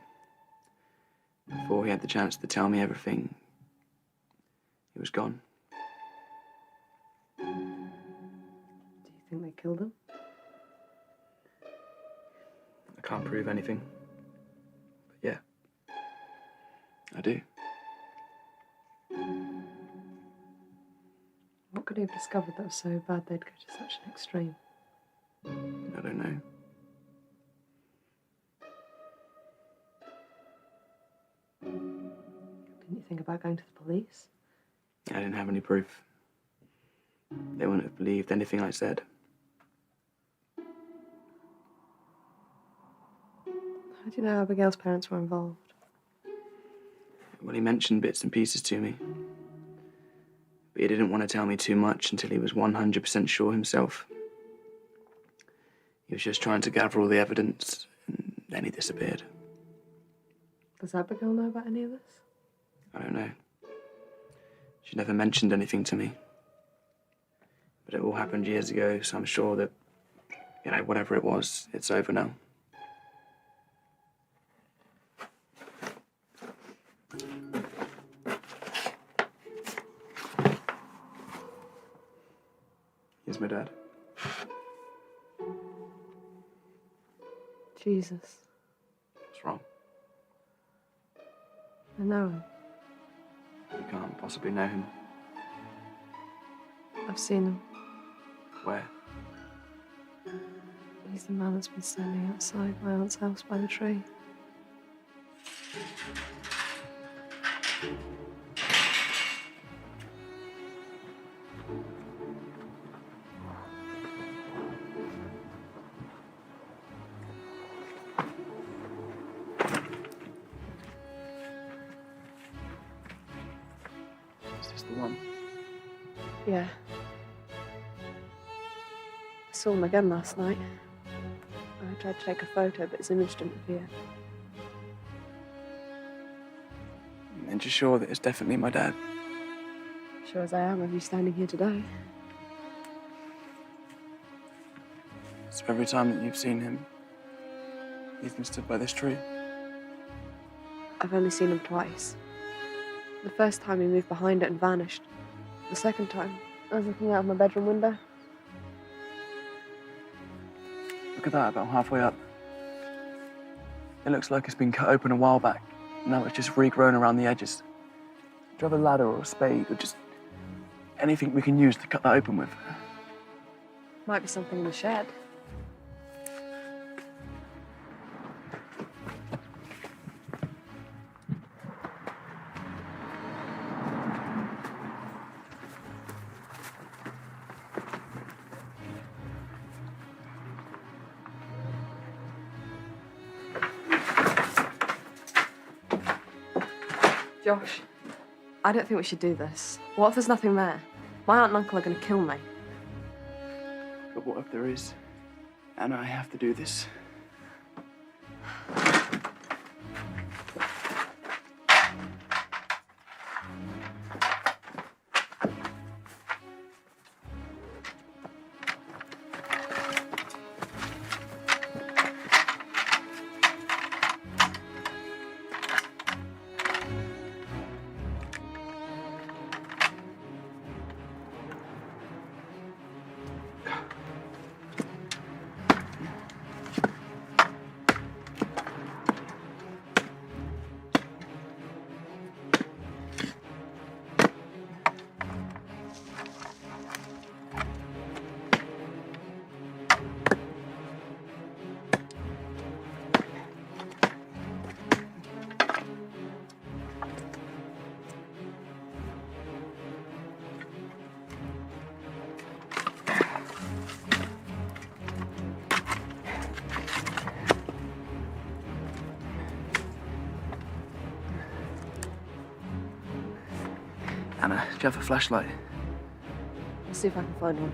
Before he had the chance to tell me everything, he was gone. Do you think they killed him? I can't prove anything. But yeah, I do. What could he have discovered that was so bad they'd go to such an extreme? I don't know. Didn't you think about going to the police? I didn't have any proof. They wouldn't have believed anything I said. How do you know Abigail's parents were involved? Well, he mentioned bits and pieces to me. But he didn't want to tell me too much until he was 100% sure himself. He was just trying to gather all the evidence, and then he disappeared. Does Abigail know about any of this? I don't know. She never mentioned anything to me. But it all happened years ago, so I'm sure that, you know, whatever it was, it's over now. Here's my dad. Jesus. What's wrong? I know him. You can't possibly know him. I've seen him. Where? He's the man that's been standing outside my aunt's house by the tree. Is this the one? Yeah. I saw him again last night. I tried to take a photo, but his image didn't appear. And you're sure that it's definitely my dad? Sure as I am of you standing here today. So every time that you've seen him, he's been stood by this tree? I've only seen him twice. The first time he moved behind it and vanished. The second time, I was looking out of my bedroom window. Look at that, about halfway up. It looks like it's been cut open a while back. Now it's just regrown around the edges. Do you have a ladder or a spade or just anything we can use to cut that open with? Might be something in the shed. Josh, I don't think we should do this. What if there's nothing there? My aunt and uncle are going to kill me. But what if there is? And I have to do this. Anna, do you have a flashlight? I'll see if I can find one.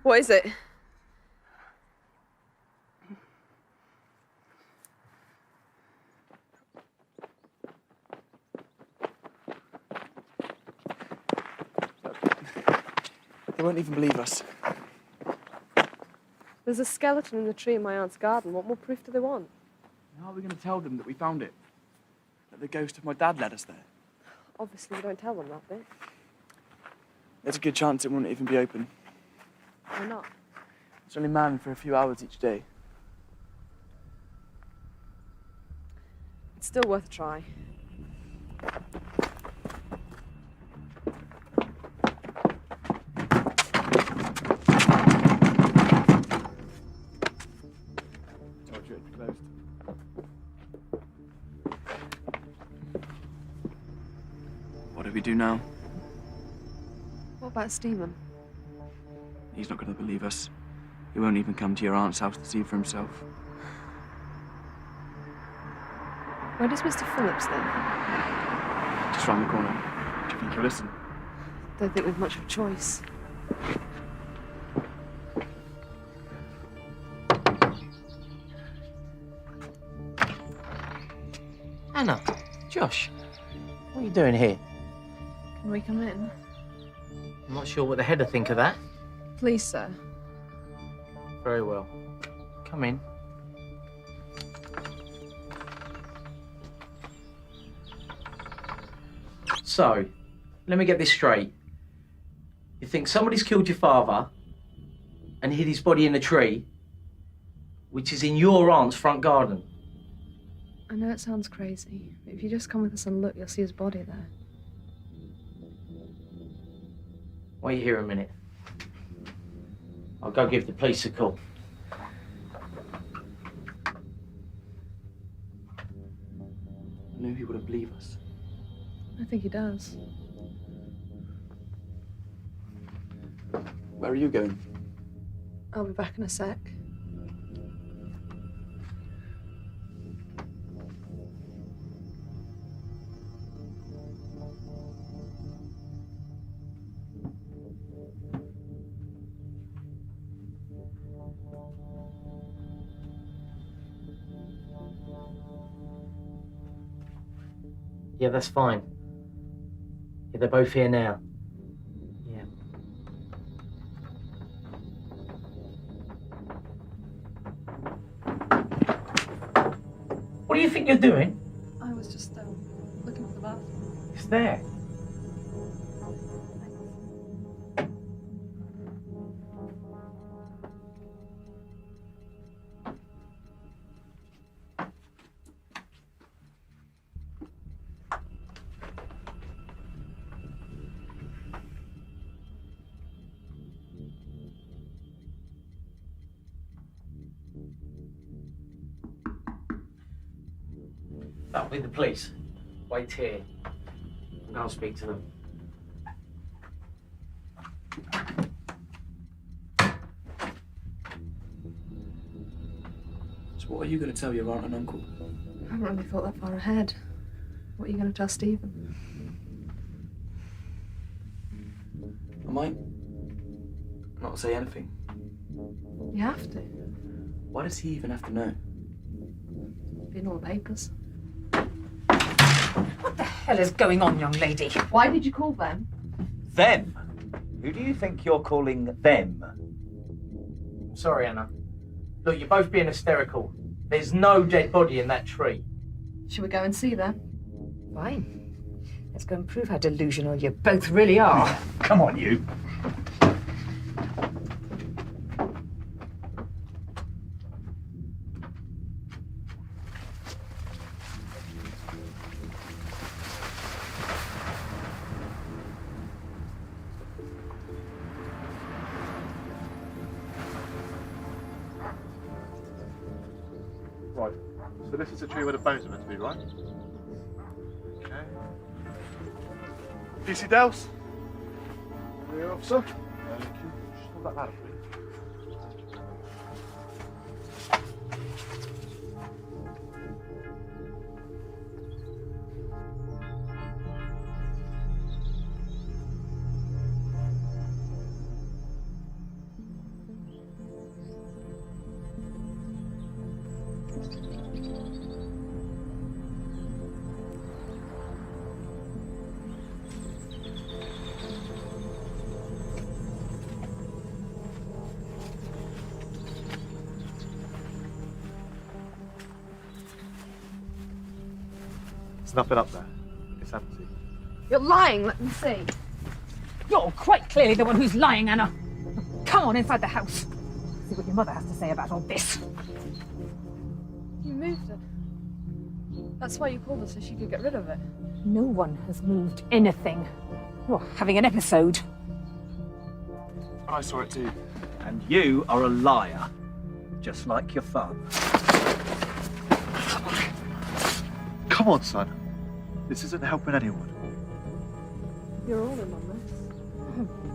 What is it? They won't even believe us. There's a skeleton in the tree in my aunt's garden. What more proof do they want? How are we going to tell them that we found it? That the ghost of my dad led us there? Obviously, we don't tell them that bit. There's a good chance it won't even be open. Why not? It's only manned for a few hours each day. It's still worth a try. Told you it'd be closed. What do we do now? What about Stephen? He's not going to believe us. He won't even come to your aunt's house to see for himself. Where does Mr. Phillips live? Just round the corner. Do you think he'll listen? Don't think we've much of a choice. Anna, Josh, what are you doing here? Can we come in? I'm not sure what the head'll think of that. Please, sir. Very well. Come in. So, let me get this straight. You think somebody's killed your father and hid his body in a tree, which is in your aunt's front garden? I know it sounds crazy, but if you just come with us and look, you'll see his body there. Wait here a minute. I'll go give the police a call. I knew he wouldn't believe us. I think he does. Where are you going? I'll be back in a sec. Yeah, that's fine. Yeah, they're both here now. Yeah. What do you think you're doing? I was just looking for the bathroom. It's there. That'll be the police. Wait here. I'll speak to them. So what are you going to tell your aunt and uncle? I haven't really thought that far ahead. What are you going to tell Stephen? I might not say anything. You have to. Why does he even have to know? Be in all the papers. What the hell is going on, young lady? Why did you call them? Them? Who do you think you're calling them? Sorry, Anna. Look, you're both being hysterical. There's no dead body in that tree. Should we go and see them? Fine. Let's go and prove how delusional you both really are. Come on, you. Right, so this is the tree where the bones are meant to be, right? Okay. DC Dowse? Rear officer? Thank you. Just hold that ladder, please. There's nothing up there. It's empty. You're lying, let me see. You're quite clearly the one who's lying, Anna. Come on inside the house. See what your mother has to say about all this. You moved it. That's why you called her, so she could get rid of it. No one has moved anything. You're having an episode. I saw it too. And you are a liar, just like your father. Come on, son. This isn't helping anyone. You're all in on this.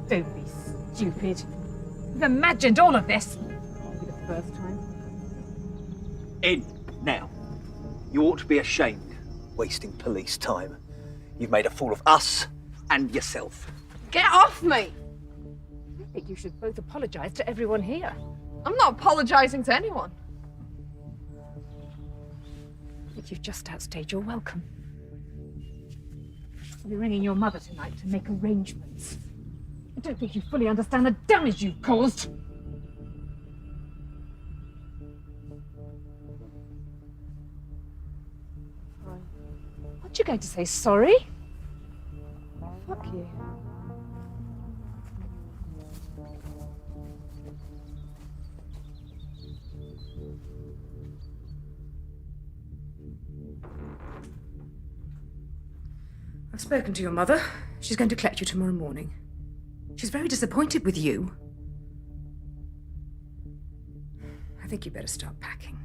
Don't be stupid. You've imagined all of this. Won't be the first time. In, now. You ought to be ashamed, wasting police time. You've made a fool of us and yourself. Get off me! I think you should both apologise to everyone here. I'm not apologising to anyone. I think you've just outstayed your welcome. I'll be ringing your mother tonight to make arrangements. I don't think you fully understand the damage you've caused. Aren't you going to say sorry? Fuck you. I've spoken to your mother. She's going to collect you tomorrow morning. She's very disappointed with you. I think you better start packing.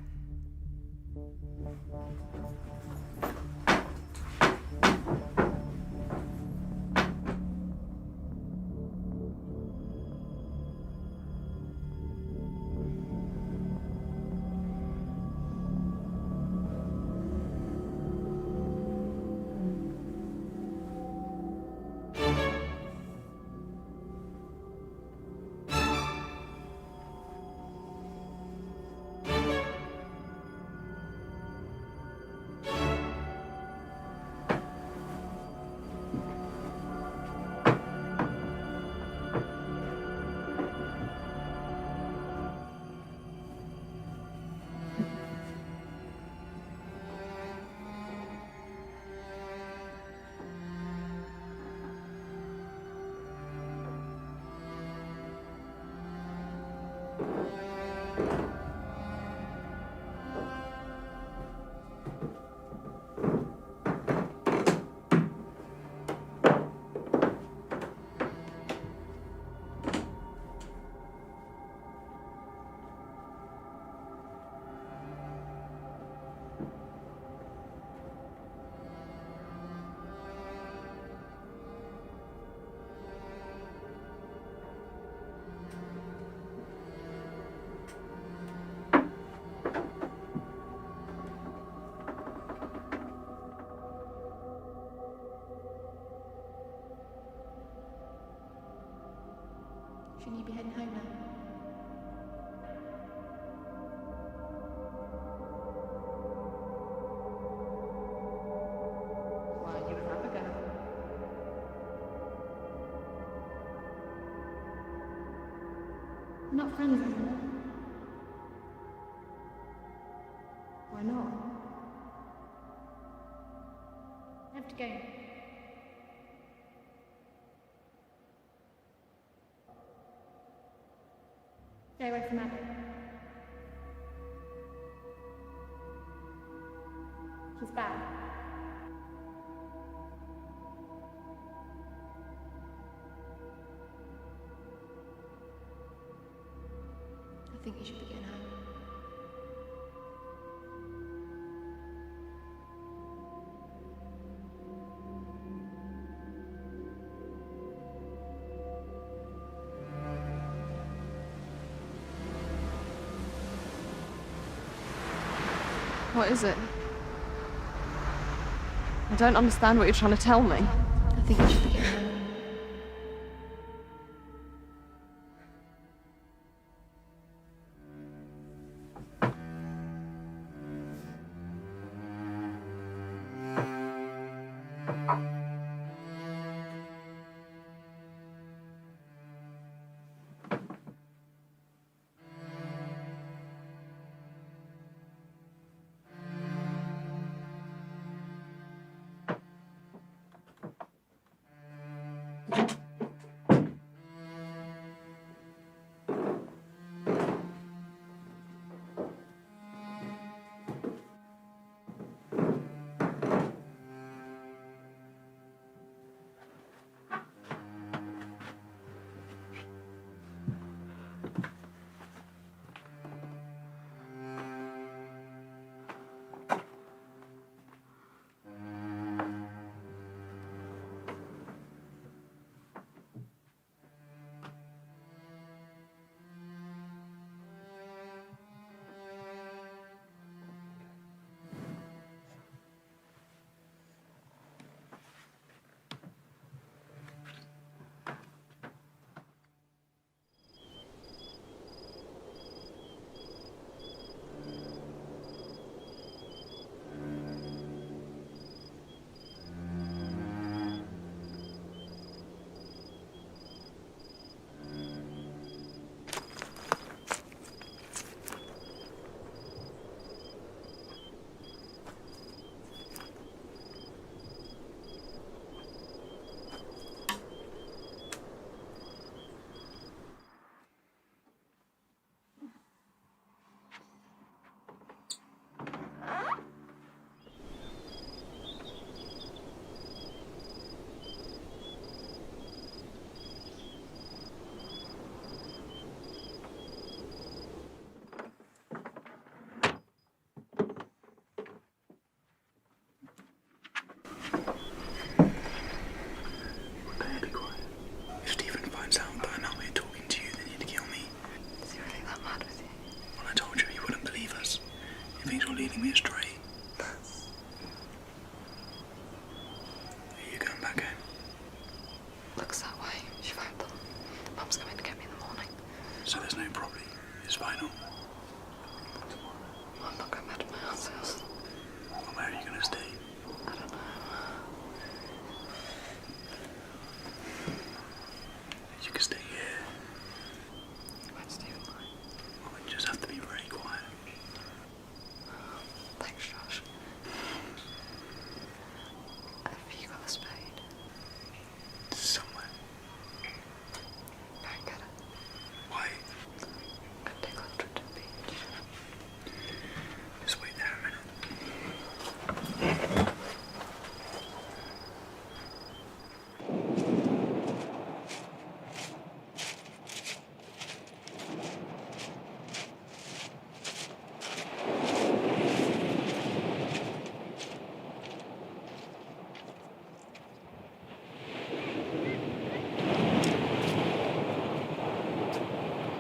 Shouldn't you be heading home now? Why, you have a go. We're not friends anymore. Why not? I have to go. Stay away from Abby. She's bad. I think you should be getting home. What is it? I don't understand what you're trying to tell me. I think you should be getting home. leading me astray. Are you going back home? Looks that way. She won't. Mum's coming to get me in the morning. So there's no probably. It's final. I'm not going back to my aunt's house. Well, where are you going to stay? I don't know. You can stay here. Where's Stephen? Well, we just have to be very quiet. Thanks, Josh. Have you got a spade? Somewhere. Go and get it. Why? Go take a little trip to the beach. Just wait there a minute.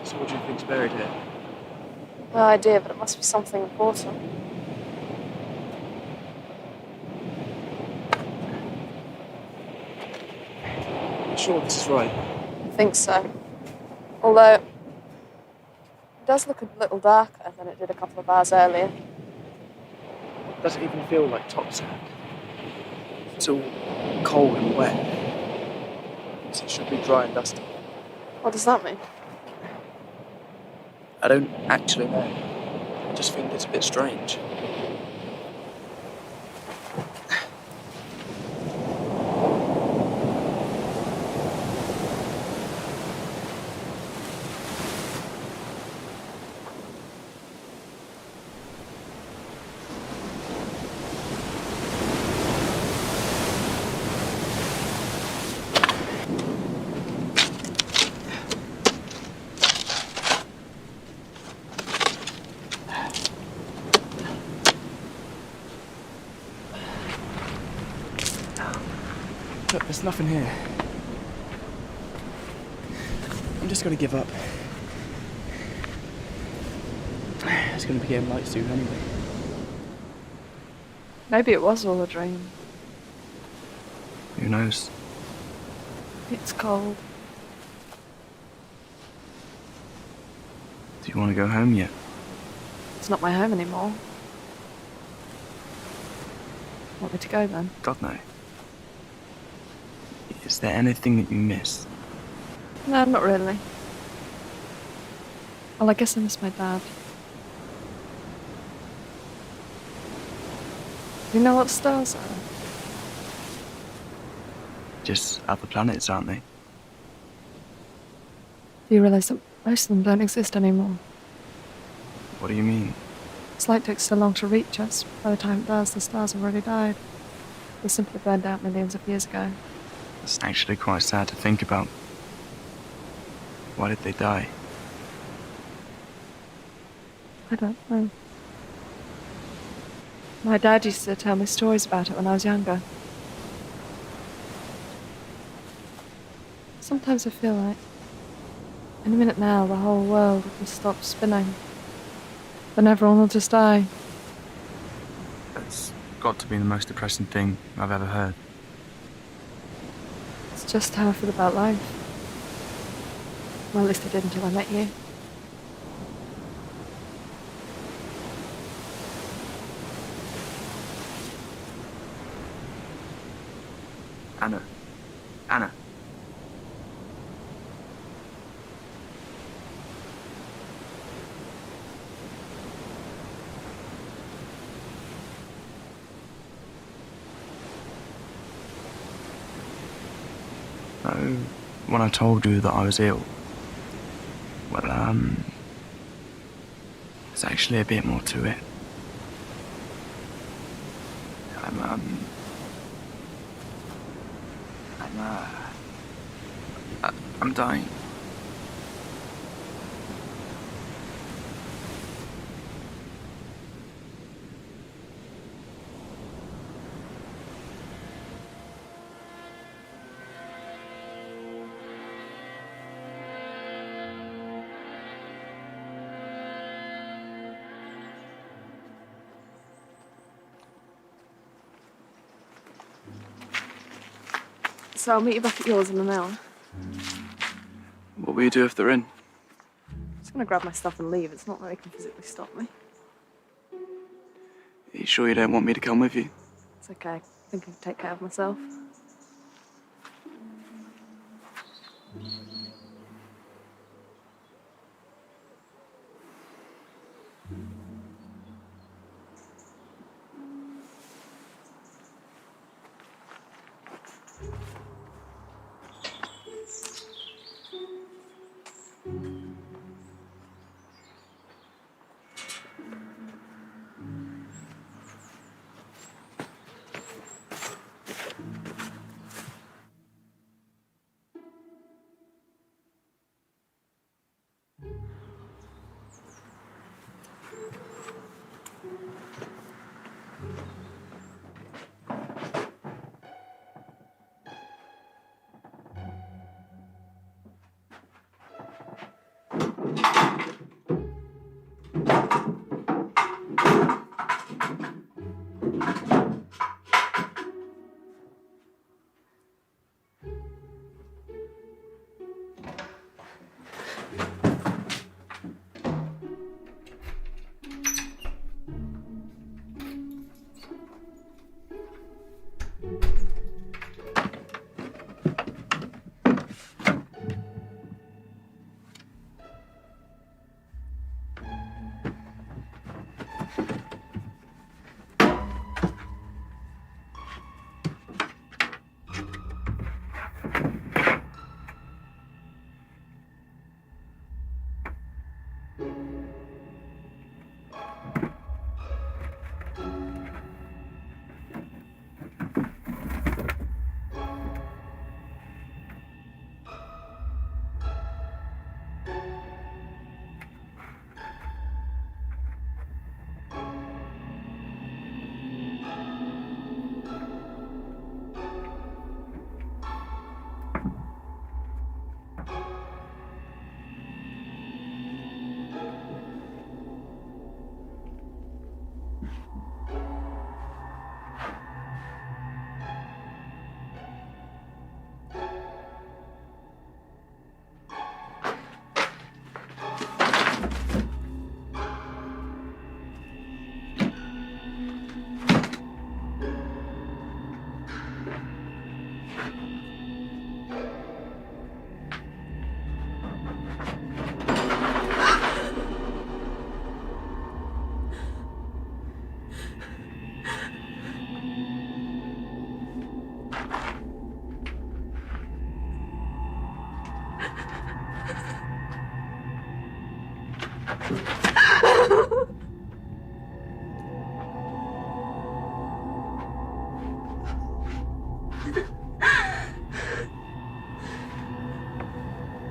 So what do you think's buried here? No idea, but it must be something important. Sure, this is right. I think so. Although, it does look a little darker than it did a couple of hours earlier. Does it even feel like top sand? It's all cold and wet. So it should be dry and dusty. What does that mean? I don't actually know. I just think it's a bit strange. Look, there's nothing here. I'm just gonna give up. It's gonna be getting light soon anyway. Maybe it was all a dream. Who knows? It's cold. Do you want to go home yet? It's not my home anymore. Want me to go then? God, no. Is there anything that you miss? No, not really. Well, I guess I miss my dad. You know what stars are? Just other planets, aren't they? Do you realise that most of them don't exist anymore? What do you mean? It's like it takes so long to reach us. By the time it does, the stars have already died. They simply burned out millions of years ago. It's actually quite sad to think about. Why did they die? I don't know. My dad used to tell me stories about it when I was younger. Sometimes I feel like any minute now the whole world will just stop spinning. Then everyone will just die. That's got to be the most depressing thing I've ever heard. It's just how I feel about life. Well, at least I did until I met you. Anna. Anna. When I told you that I was ill, well, there's actually a bit more to it. I'm dying. So I'll meet you back at yours in an hour. What will you do if they're in? I'm just gonna grab my stuff and leave. It's not that they can physically stop me. Are you sure you don't want me to come with you? It's okay. I think I can take care of myself.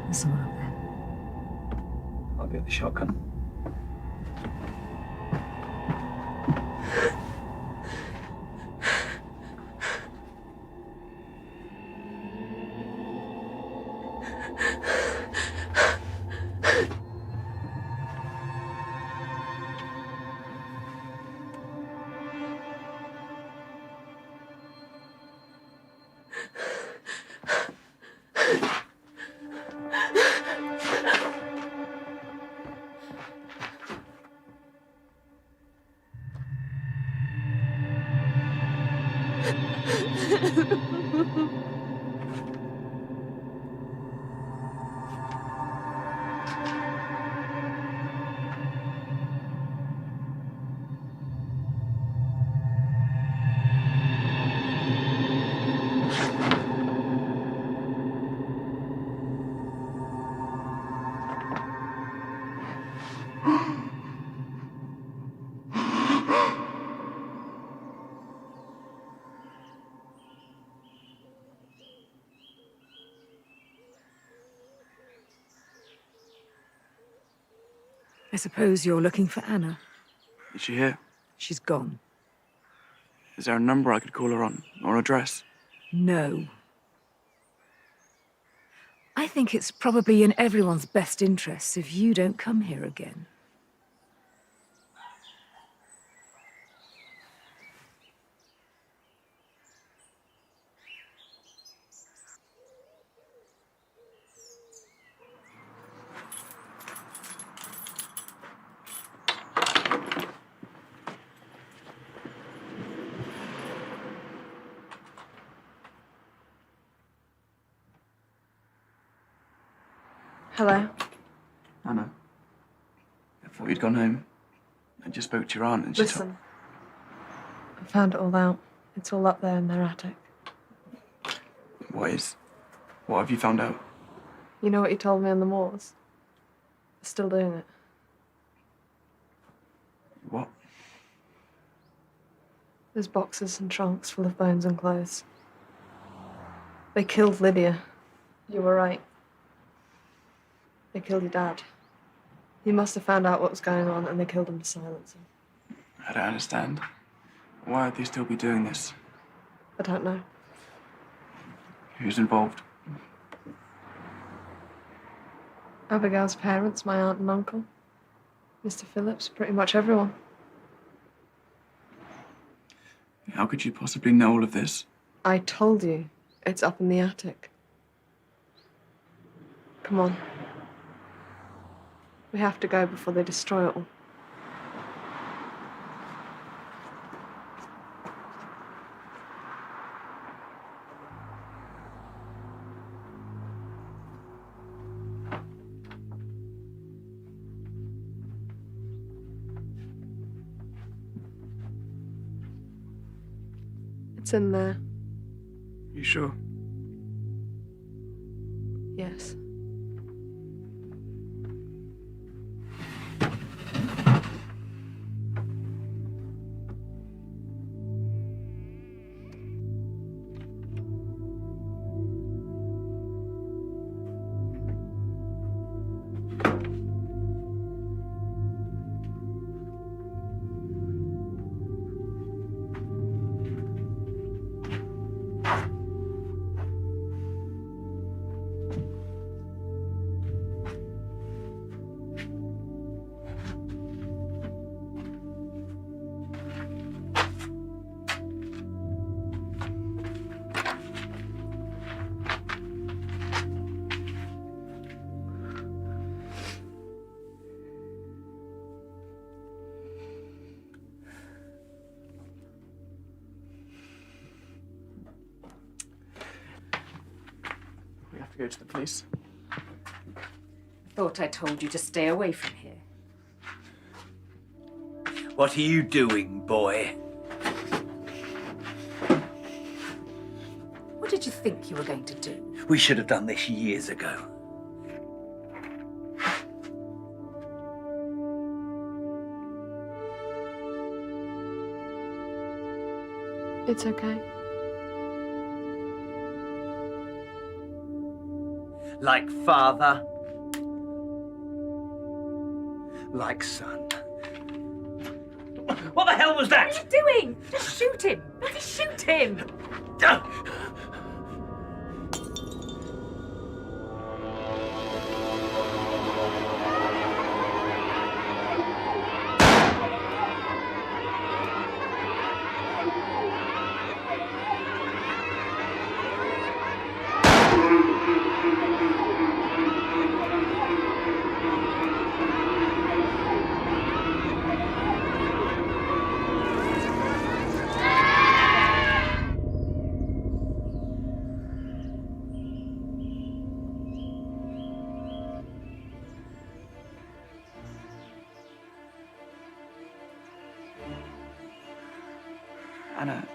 There's someone up there. I'll get the shotgun. I suppose you're looking for Anna. Is she here? She's gone. Is there a number I could call her on, or an address? No. I think it's probably in everyone's best interests if you don't come here again. Hello. Anna. I thought you'd gone home. I just spoke to your aunt and she told... Listen. I found it all out. It's all up there in their attic. What have you found out? You know what you told me on the moors? They're still doing it. What? There's boxes and trunks full of bones and clothes. They killed Lydia. You were right. They killed your dad. He must have found out what was going on and they killed him to silence him. I don't understand. Why would they still be doing this? I don't know. Who's involved? Abigail's parents, my aunt and uncle. Mr. Phillips, pretty much everyone. How could you possibly know all of this? I told you. It's up in the attic. Come on. We have to go before they destroy it all. It's in there. You sure? Yes. We have to go to the police. I thought I told you to stay away from here. What are you doing, boy? What did you think you were going to do? We should have done this years ago. It's okay. Like father, like son. What the hell was that? What are you doing? Just shoot him! Bloody shoot him! Anna,